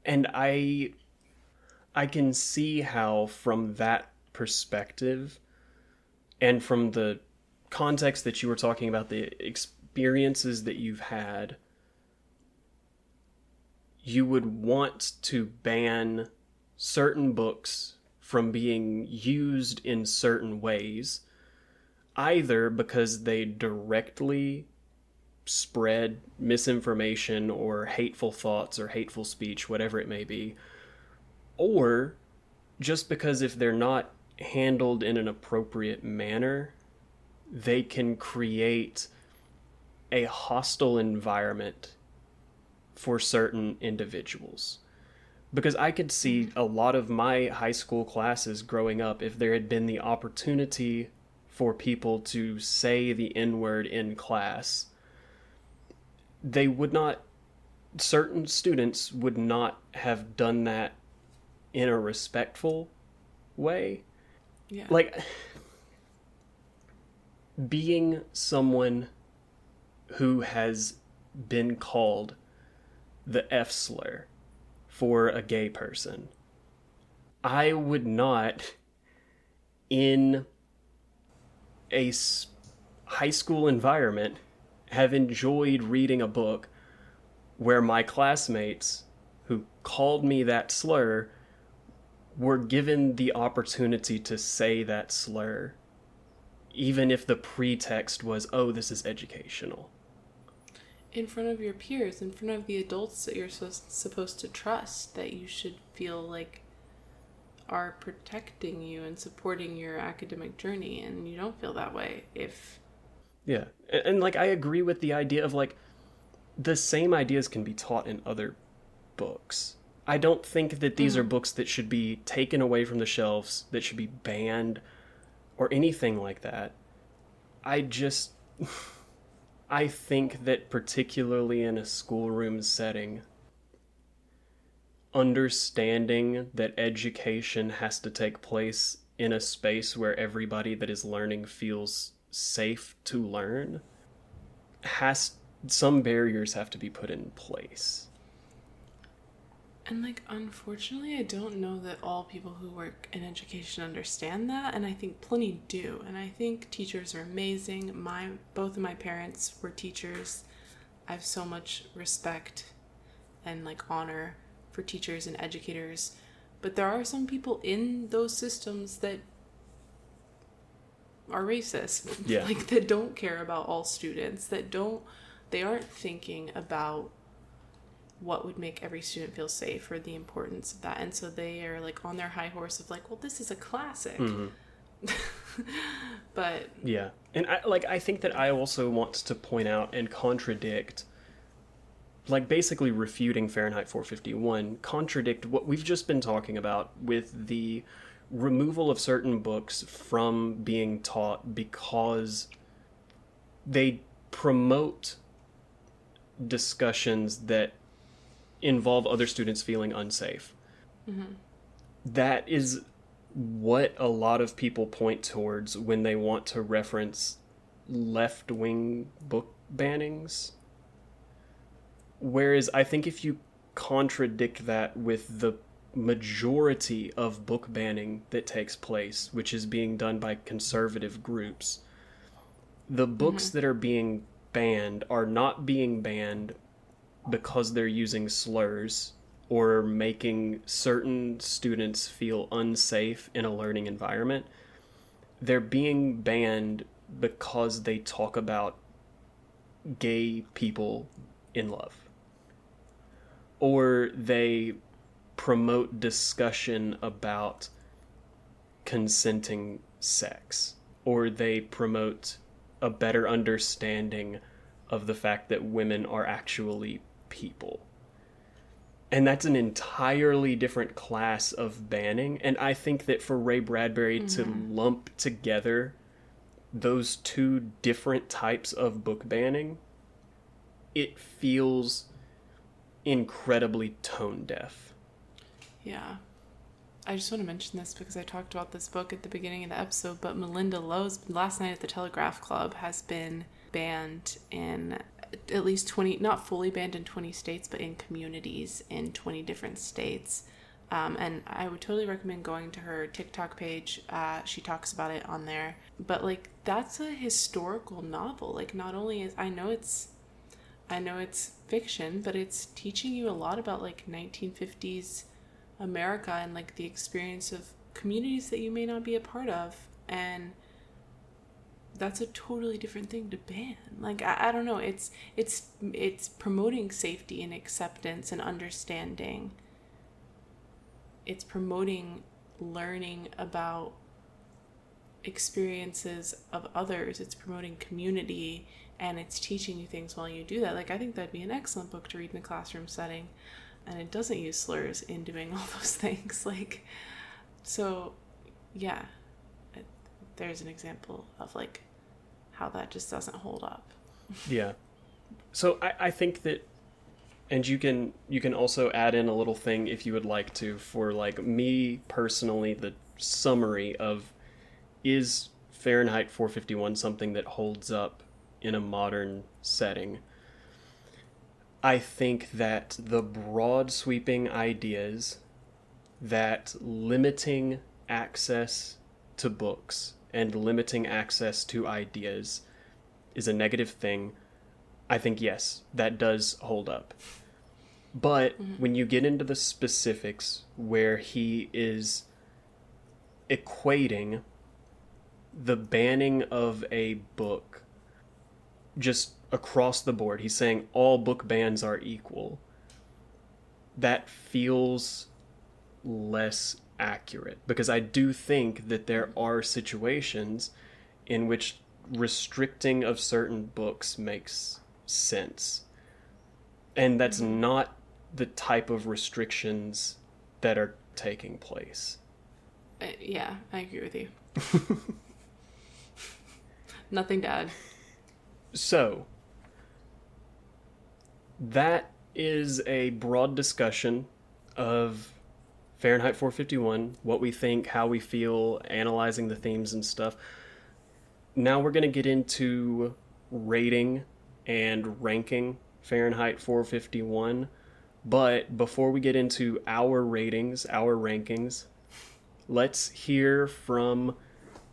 And I can see how, from that perspective, and from the context that you were talking about, the experiences that you've had, you would want to ban certain books from being used in certain ways, either because they directly spread misinformation or hateful thoughts or hateful speech, whatever it may be, or just because if they're not handled in an appropriate manner, they can create a hostile environment for certain individuals. Because I could see a lot of my high school classes growing up, if there had been the opportunity for people to say the N-word in class, they would not, certain students would not have done that in a respectful way. Yeah. Like, being someone who has been called the F slur for a gay person, I would not, in a high school environment, have enjoyed reading a book where my classmates who called me that slur were given the opportunity to say that slur, even if the pretext was, oh, this is educational. In front of your peers, in front of the adults that you're supposed to trust, that you should feel like are protecting you and supporting your academic journey, and you don't feel that way if... Yeah, and like, I agree with the idea of, like, the same ideas can be taught in other books. I don't think that these are books that should be taken away from the shelves, that should be banned, or anything like that. I think that particularly in a schoolroom setting, understanding that education has to take place in a space where everybody that is learning feels safe to learn, some barriers have to be put in place. And, like, unfortunately, I don't know that all people who work in education understand that, and I think plenty do. And I think teachers are amazing. Both of my parents were teachers. I have so much respect and, like, honor for teachers and educators. But there are some people in those systems that are racist. Yeah. Like, that don't care about all students, they aren't thinking about what would make every student feel safe or the importance of that. And so they are, like, on their high horse of, like, well, this is a classic. Mm-hmm. But yeah. And I think that I also want to point out and contradict, like, basically refuting Fahrenheit 451, contradict what we've just been talking about with the removal of certain books from being taught because they promote discussions that involve other students feeling unsafe. Mm-hmm. That is what a lot of people point towards when they want to reference left-wing book bannings. Whereas I think if you contradict that with the majority of book banning that takes place, which is being done by conservative groups, the books that are being banned are not being banned because they're using slurs or making certain students feel unsafe in a learning environment. They're being banned because they talk about gay people in love. Or they promote discussion about consenting sex. Or they promote a better understanding of the fact that women are actually people. And that's an entirely different class of banning. And I think that for Ray Bradbury to lump together those two different types of book banning, it feels incredibly tone deaf. Yeah. I just want to mention this because I talked about this book at the beginning of the episode, but Malinda Lowe's Last Night at the Telegraph Club has been banned in at least 20, not fully banned in 20 states, but in communities in 20 different states. And I would totally recommend going to her TikTok page. She talks about it on there. But like, that's a historical novel. Like, not only is, I know it's fiction, but it's teaching you a lot about like 1950s America and like the experience of communities that you may not be a part of. And that's a totally different thing to ban. Like, I don't know. It's promoting safety and acceptance and understanding. It's promoting learning about experiences of others. It's promoting community, and it's teaching you things while you do that. Like, I think that'd be an excellent book to read in a classroom setting, and it doesn't use slurs in doing all those things. Like, so, yeah, there's an example of, like, how that just doesn't hold up. Yeah. So I think that, and you can also add in a little thing if you would like to, for, like, me personally, the summary of, is Fahrenheit 451 something that holds up in a modern setting? I think that the broad sweeping ideas that limiting access to books and limiting access to ideas is a negative thing. I think, yes, that does hold up. But when you get into the specifics where he is equating the banning of a book just across the board, he's saying all book bans are equal, that feels less accurate, because I do think that there are situations in which restricting of certain books makes sense, and that's not the type of restrictions that are taking place. Yeah, I agree with you. Nothing to add. So, that is a broad discussion of Fahrenheit 451, what we think, how we feel, analyzing the themes and stuff. Now we're going to get into rating and ranking Fahrenheit 451. But before we get into our ratings, our rankings, let's hear from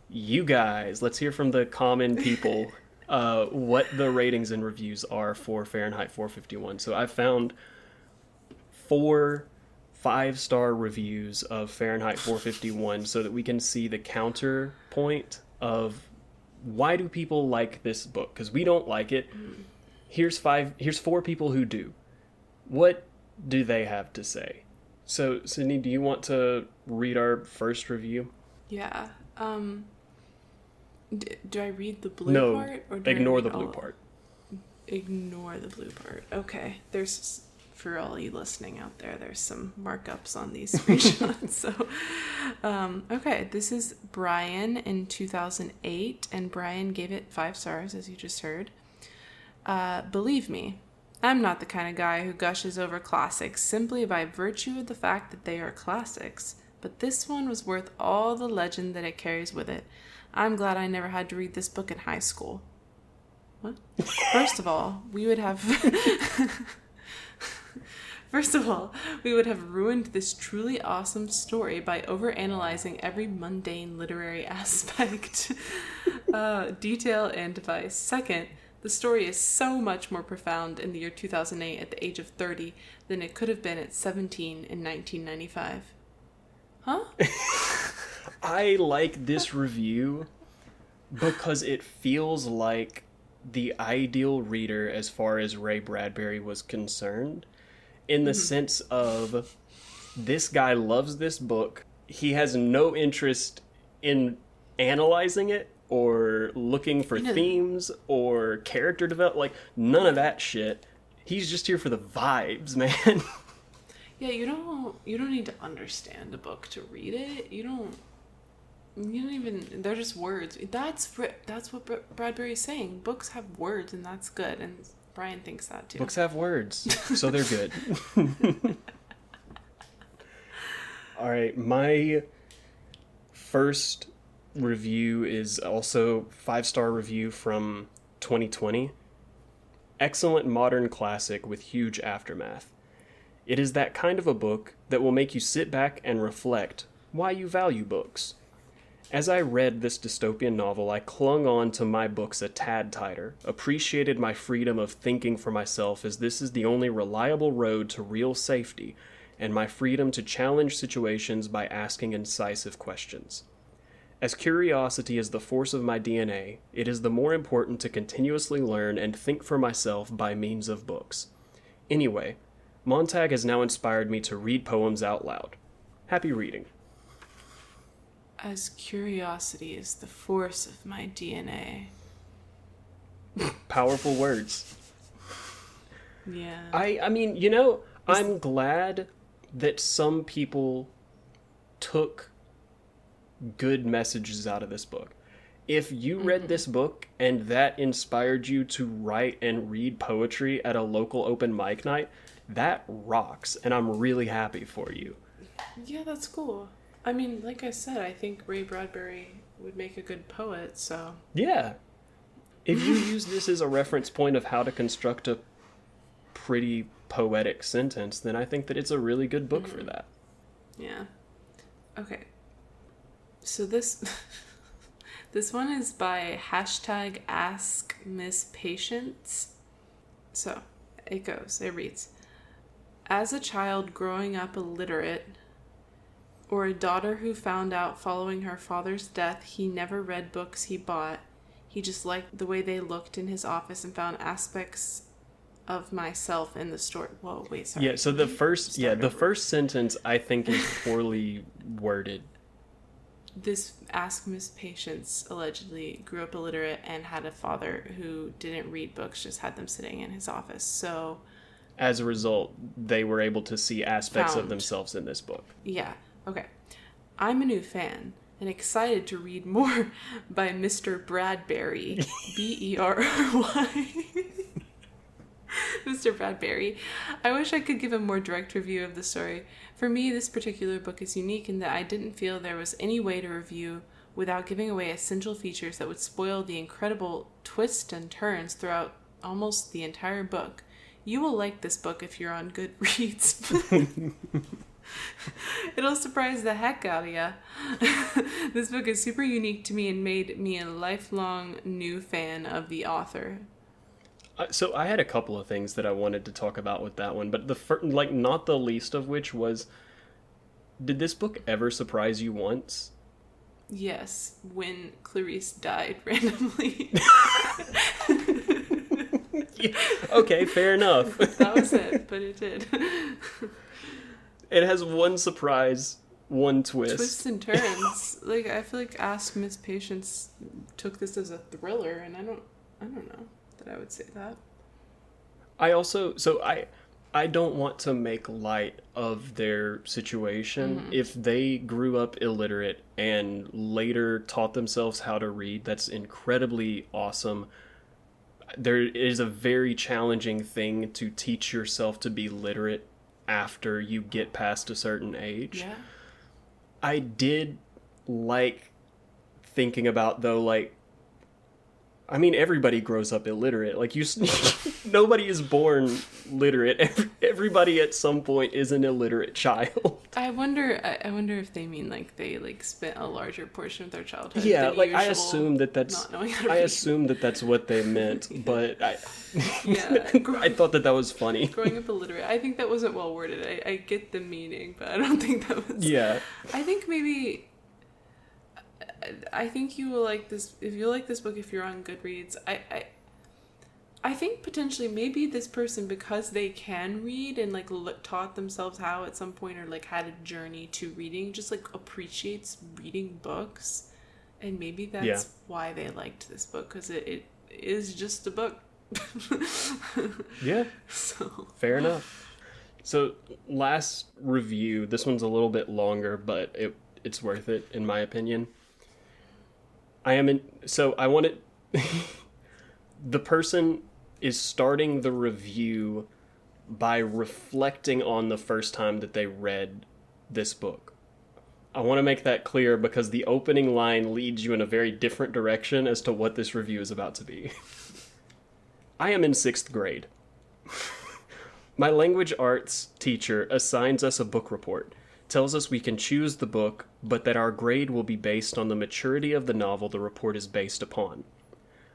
you guys. Let's hear from the common people what the ratings and reviews are for Fahrenheit 451. So I found 4 5-star reviews of Fahrenheit 451 so that we can see the counterpoint of why do people like this book? Because we don't like it. Here's 4 people who do. What do they have to say? So, Sydney, do you want to read our first review? Yeah. Do I read the blue part? Or ignore the blue part. Ignore the blue part. Okay. There's for all you listening out there, there's some markups on these screenshots. So, okay, this is Brian in 2008, and Brian gave it 5 stars, as you just heard. Believe me, I'm not the kind of guy who gushes over classics simply by virtue of the fact that they are classics, but this one was worth all the legend that it carries with it. I'm glad I never had to read this book in high school. What? First of all, we would have ruined this truly awesome story by overanalyzing every mundane literary aspect, detail, and device. Second, the story is so much more profound in the year 2008 at the age of 30 than it could have been at 17 in 1995. Huh? I like this review because it feels like the ideal reader as far as Ray Bradbury was concerned, in the sense of this guy loves this book. He has no interest in analyzing it or looking for themes or character development, like none of that shit. He's just here for the vibes, man. Yeah, you don't need to understand a book to read it. You don't even, they're just words. That's what Bradbury's saying. Books have words, and that's good, and Brian thinks that too. Books have words, so they're good. All right, my first review is also 5-star review from 2020. Excellent modern classic with huge aftermath. It is that kind of a book that will make you sit back and reflect why you value books. As I read this dystopian novel, I clung on to my books a tad tighter, appreciated my freedom of thinking for myself, as this is the only reliable road to real safety, and my freedom to challenge situations by asking incisive questions. As curiosity is the force of my DNA, it is the more important to continuously learn and think for myself by means of books. Anyway, Montag has now inspired me to read poems out loud. Happy reading. As curiosity is the force of my DNA. Powerful words. Yeah. I mean, I'm glad that some people took good messages out of this book. If you read this book and that inspired you to write and read poetry at a local open mic night, that rocks, and I'm really happy for you. Yeah, that's cool. I mean, like I said, I think Ray Bradbury would make a good poet, so... Yeah. If you use this as a reference point of how to construct a pretty poetic sentence, then I think that it's a really good book for that. Yeah. Okay. So this one is by #AskMissPatience. So, it reads, as a child growing up illiterate, or a daughter who found out following her father's death he never read books he bought, he just liked the way they looked in his office and found aspects of myself in the story. Whoa, wait, sorry. Yeah, so the first sentence I think is poorly worded. This Ask Miss Patience allegedly grew up illiterate and had a father who didn't read books, just had them sitting in his office. So as a result, they were able to see aspects of themselves in this book. Yeah. Okay. I'm a new fan and excited to read more by Mr. Bradbury. Berry. Mr. Bradbury. I wish I could give a more direct review of the story. For me, this particular book is unique in that I didn't feel there was any way to review without giving away essential features that would spoil the incredible twists and turns throughout almost the entire book. You will like this book if you're on Goodreads. It'll surprise the heck out of ya. This book is super unique to me and made me a lifelong new fan of the author. So I had a couple of things that I wanted to talk about with that one, but not the least of which was, did this book ever surprise you once? Yes, when Clarice died randomly. Yeah, okay, fair enough. That was it, but it did. It has one surprise, one twist. Twists and turns. I feel like Ask Miss Patience took this as a thriller, and I don't know that I would say that. I don't want to make light of their situation. Mm-hmm. If they grew up illiterate and later taught themselves how to read, that's incredibly awesome. There is a very challenging thing to teach yourself to be literate after you get past a certain age. Yeah. I did like thinking about, though, like, I mean, everybody grows up illiterate. Like, nobody is born literate. Everybody at some point is an illiterate child. I wonder if they mean like they like spent a larger portion of their childhood. Yeah, than like usual I assume that that's. not knowing how to I read. assume that that's what they meant, but I. Yeah, I thought that was funny. Growing up illiterate, I think that wasn't well worded. I get the meaning, but I don't think that was. Yeah. I think maybe. I think you will like this if you like this book. If you're on Goodreads, I think potentially maybe this person, because they can read and like taught themselves how at some point, or like had a journey to reading, just like appreciates reading books, and maybe that's why they liked this book, because it is just a book. Yeah. So Fair enough. So last review. This one's a little bit longer, but it's worth it in my opinion. I wanted. The person is starting the review by reflecting on the first time that they read this book. I want to make that clear because the opening line leads you in a very different direction as to what this review is about to be. I am in 6th grade. My language arts teacher assigns us a book report, tells us we can choose the book, but that our grade will be based on the maturity of the novel the report is based upon.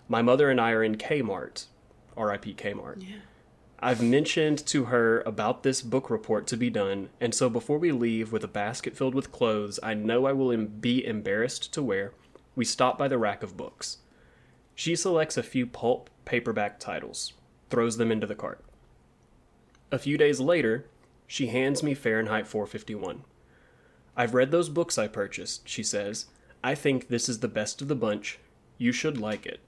My mother and I are in Kmart, R.I.P. Kmart. yeah. I've mentioned to her about this book report to be done, and so before we leave with a basket filled with clothes I know I will be embarrassed to wear, we stop by the rack of books. She selects a few pulp paperback titles, throws them into the cart. A few days later, she hands me Fahrenheit 451. I've read those books I purchased, she says. I think this is the best of the bunch. You should like it.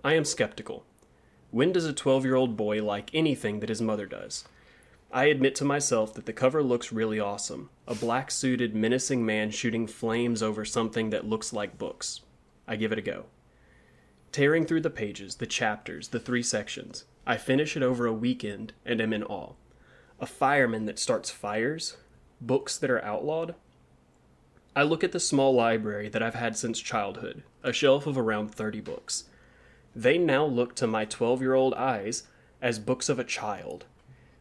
I am skeptical. When does a 12-year-old boy like anything that his mother does? I admit to myself that the cover looks really awesome. A black-suited, menacing man shooting flames over something that looks like books. I give it a go. Tearing through the pages, the chapters, the 3 sections, I finish it over a weekend and am in awe. A fireman that starts fires? Books that are outlawed? I look at the small library that I've had since childhood, a shelf of around 30 books. They now look to my 12-year-old eyes as books of a child.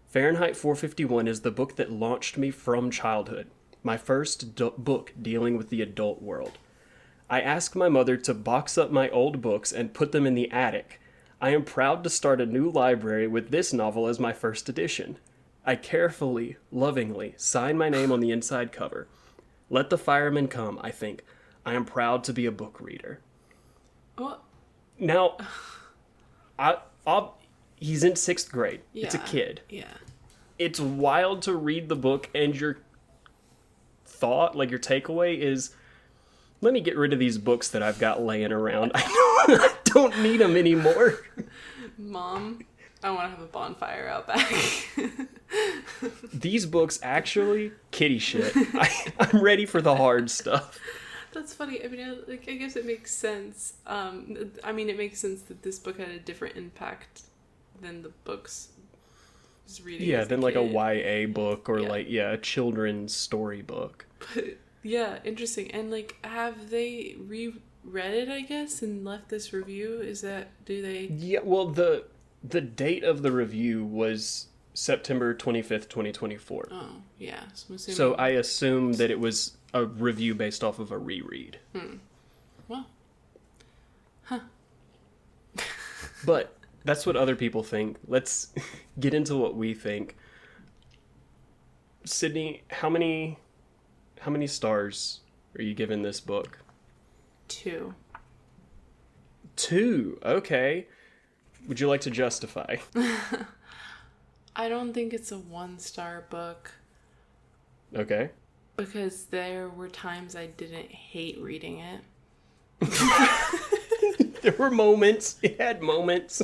Fahrenheit 451 is the book that launched me from childhood, my first book dealing with the adult world. I asked my mother to box up my old books and put them in the attic. I am proud to start a new library with this novel as my first edition. I carefully, lovingly sign my name on the inside cover. Let the firemen come, I think. I am proud to be a book reader. Well, Now, he's in 6th grade. yeah. It's a kid. Yeah. It's wild to read the book and your thought, like your takeaway is, let me get rid of these books that I've got laying around. I don't need them anymore. Mom, I want to have a bonfire out back. These books actually, kitty shit. I'm ready for the hard stuff. That's funny. I mean, I guess it makes sense. It makes sense that this book had a different impact than the books I was reading. Yeah, as a than like a kid. YA book or Yeah. a children's story book. But yeah, interesting. And like, have they reread it, I guess, and left this review? Do they? Yeah, well, the date of the review was September 25th, 2024. Oh, yeah. So I'm assuming. So I assume that it was a review based off of a reread. Well. But that's what other people think. Let's get into what we think. Sydney, how many stars are you giving this book? 2. 2. Okay. Would you like to justify? I don't think it's a 1-star book. Okay. Because there were times I didn't hate reading it. There were moments. It had moments.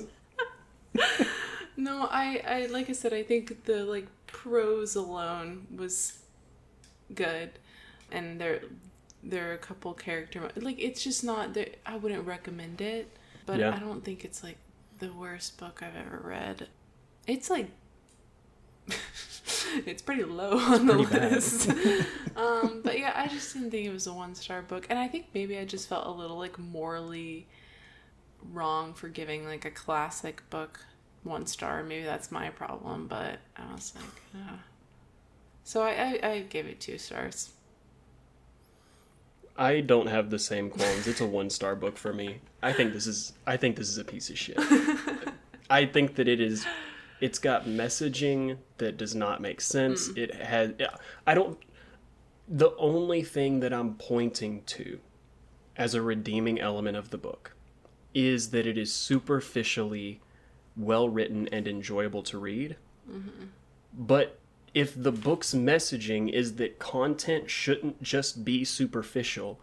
No, I like I said, I think the like prose alone was good, and there are a couple character like it's just not there. I wouldn't recommend it, but I don't think it's like the worst book I've ever read. It's like it's pretty low on the list. But yeah, I just didn't think it was a 1-star book, and I think maybe I just felt a little like morally wrong for giving like a classic book 1 star. Maybe that's my problem, but I was like, so I gave it 2 stars. I don't have the same qualms. It's a 1-star book for me. I think this is a piece of shit. I think that it's got messaging that does not make sense. It has the only thing that I'm pointing to as a redeeming element of the book is that it is superficially well written and enjoyable to read. Mm-hmm. But if the book's messaging is that content shouldn't just be superficial,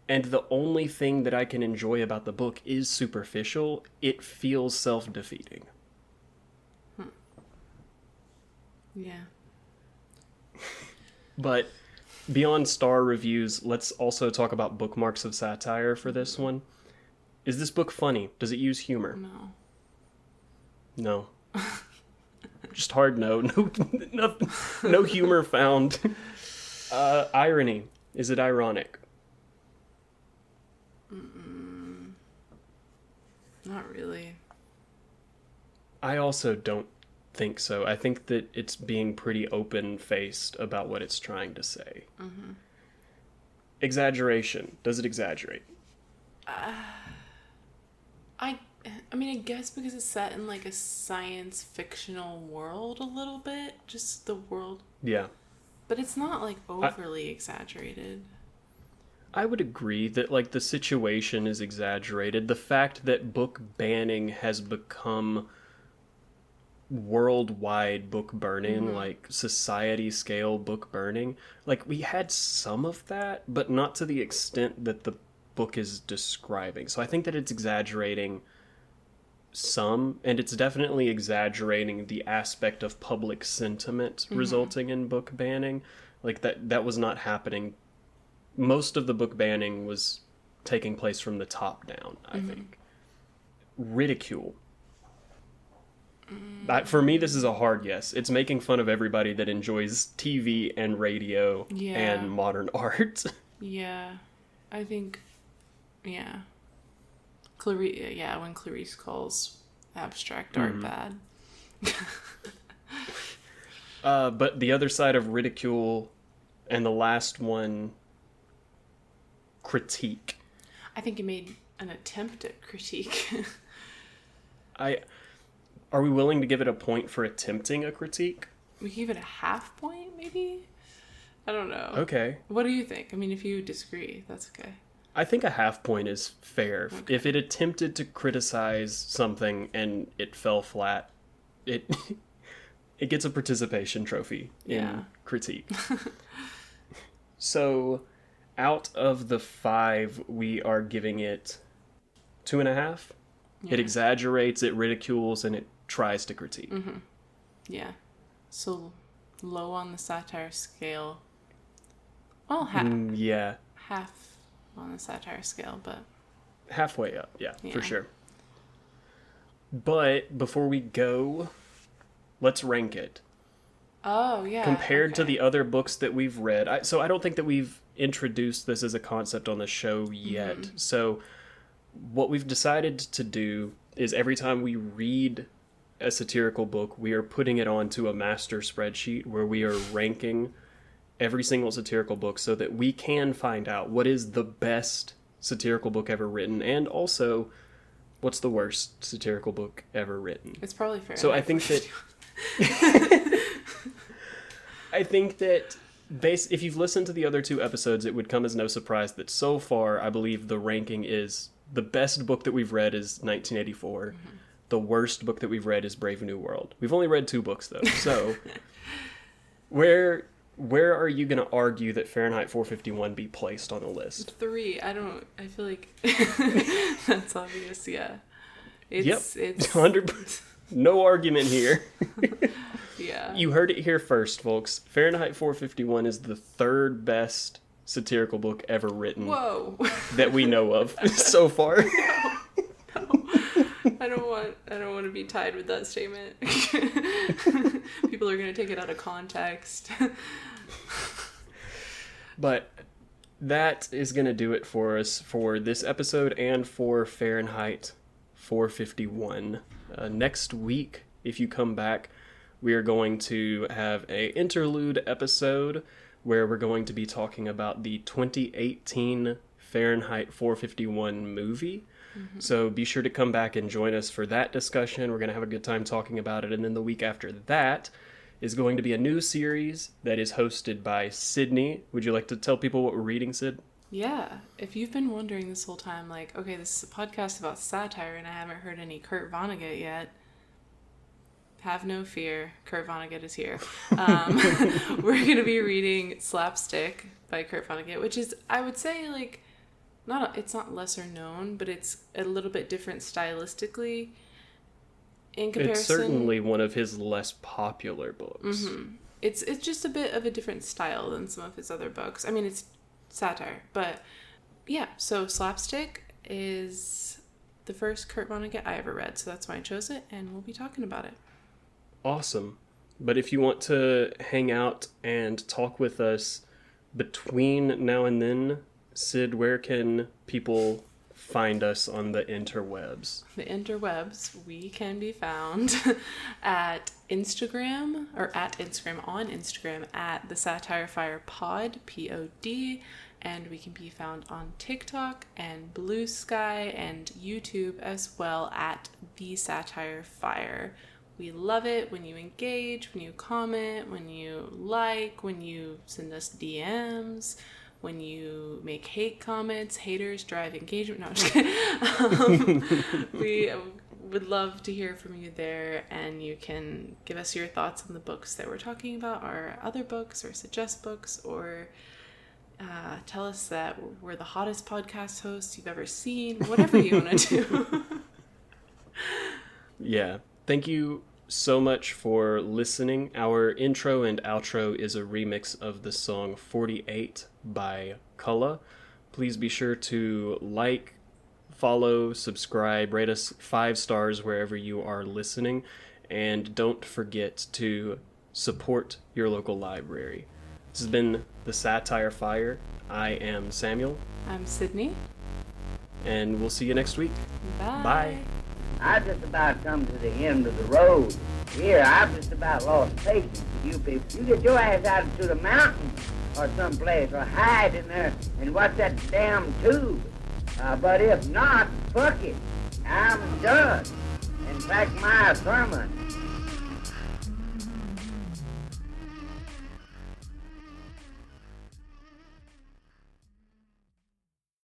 and the only thing that I can enjoy about the book is superficial, it feels self-defeating. Yeah. But beyond star reviews, let's also talk about bookmarks of satire for this one. Is this book funny? Does it use humor? No. Just hard no. No humor found. Irony. Is it ironic? Not really. I also don't think so. I think that it's being pretty open-faced about what it's trying to say. Mm-hmm. Exaggeration. Does it exaggerate? I mean, I guess because it's set in like a science fictional world a little bit, just the world. Yeah. But it's not like overly exaggerated. I would agree that like the situation is exaggerated. The fact that book banning has become worldwide book burning, like society scale book burning, like we had some of that, but not to the extent that the book is describing. So I think that it's exaggerating some, and it's definitely exaggerating the aspect of public sentiment resulting in book banning. Like that was not happening. Most of the book banning was taking place from the top down, I think. Ridicule. For me, this is a hard yes. It's making fun of everybody that enjoys TV and radio and modern art. Yeah. I think, when Clarice calls abstract art bad. But the other side of ridicule, and the last one, critique. I think it made an attempt at critique. Are we willing to give it a point for attempting a critique? We give it a half point, maybe? I don't know. Okay. What do you think? I mean, if you disagree, that's okay. I think a half point is fair. Okay. If it attempted to criticize something and it fell flat, it gets a participation trophy in critique. So, out of the 5, we are giving it 2.5. Yeah. It exaggerates, it ridicules, and it tries to critique. Mm-hmm. Yeah. So, low on the satire scale. Well, half. Half on the satire scale, but halfway up, yeah, for sure. But before we go, let's rank it. Oh, yeah. Compared to the other books that we've read. So I don't think that we've introduced this as a concept on the show yet. Mm-hmm. So what we've decided to do is every time we read a satirical book, we are putting it onto a master spreadsheet where we are ranking every single satirical book so that we can find out what is the best satirical book ever written, and also what's the worst satirical book ever written. It's probably fair. So I think that if you've listened to the other 2 episodes, it would come as no surprise that so far I believe the ranking is the best book that we've read is 1984. Mm-hmm. The worst book that we've read is Brave New World. We've only read 2 books though. So where are you going to argue that Fahrenheit 451 be placed on the list? 3. I feel like that's obvious. Yeah. It's 100%. No argument here. Yeah. You heard it here first, folks. Fahrenheit 451 is the third best satirical book ever written. Whoa. That we know of so far. I don't want to be tied with that statement. People are going to take it out of context. But that is going to do it for us for this episode and for Fahrenheit 451. Next week, if you come back, we are going to have a interlude episode where we're going to be talking about the 2018 Fahrenheit 451 movie. Mm-hmm. So be sure to come back and join us for that discussion. We're going to have a good time talking about it. And then the week after that is going to be a new series that is hosted by Sydney. Would you like to tell people what we're reading, Sid? Yeah. If you've been wondering this whole time, like, okay, this is a podcast about satire and I haven't heard any Kurt Vonnegut yet, have no fear. Kurt Vonnegut is here. We're going to be reading Slapstick by Kurt Vonnegut, which is, I would say, like, it's not lesser known, but it's a little bit different stylistically in comparison. It's certainly one of his less popular books. Mm-hmm. It's just a bit of a different style than some of his other books. I mean, it's satire, but yeah. So Slapstick is the first Kurt Vonnegut I ever read, so that's why I chose it, and we'll be talking about it. Awesome. But if you want to hang out and talk with us between now and then, Sid, where can people find us on the interwebs? The interwebs, we can be found at Instagram, on Instagram, at the Satire Fire Pod, P-O-D, and we can be found on TikTok and Blue Sky and YouTube as well at the Satire Fire. We love it when you engage, when you comment, when you like, when you send us DMs, when you make hate comments. Haters drive engagement. No, I'm just kidding. We would love to hear from you there, and you can give us your thoughts on the books that we're talking about, or other books, or suggest books, or tell us that we're the hottest podcast hosts you've ever seen. Whatever you want to do. Yeah. Thank you so much for listening. Our intro and outro is a remix of the song 48 by Cullah. Please be sure to like, follow, subscribe, rate us 5 stars wherever you are listening, and don't forget to support your local library. This has been the Satire Fire. I am Samuel. I'm Sydney. And we'll see you next week. Bye. Bye. I just about come to the end of the road. Here, I've just about lost patience with you people. You get your ass out into the mountains or someplace, or hide in there and watch that damn tube. But if not, fuck it. I'm done. In fact, my sermon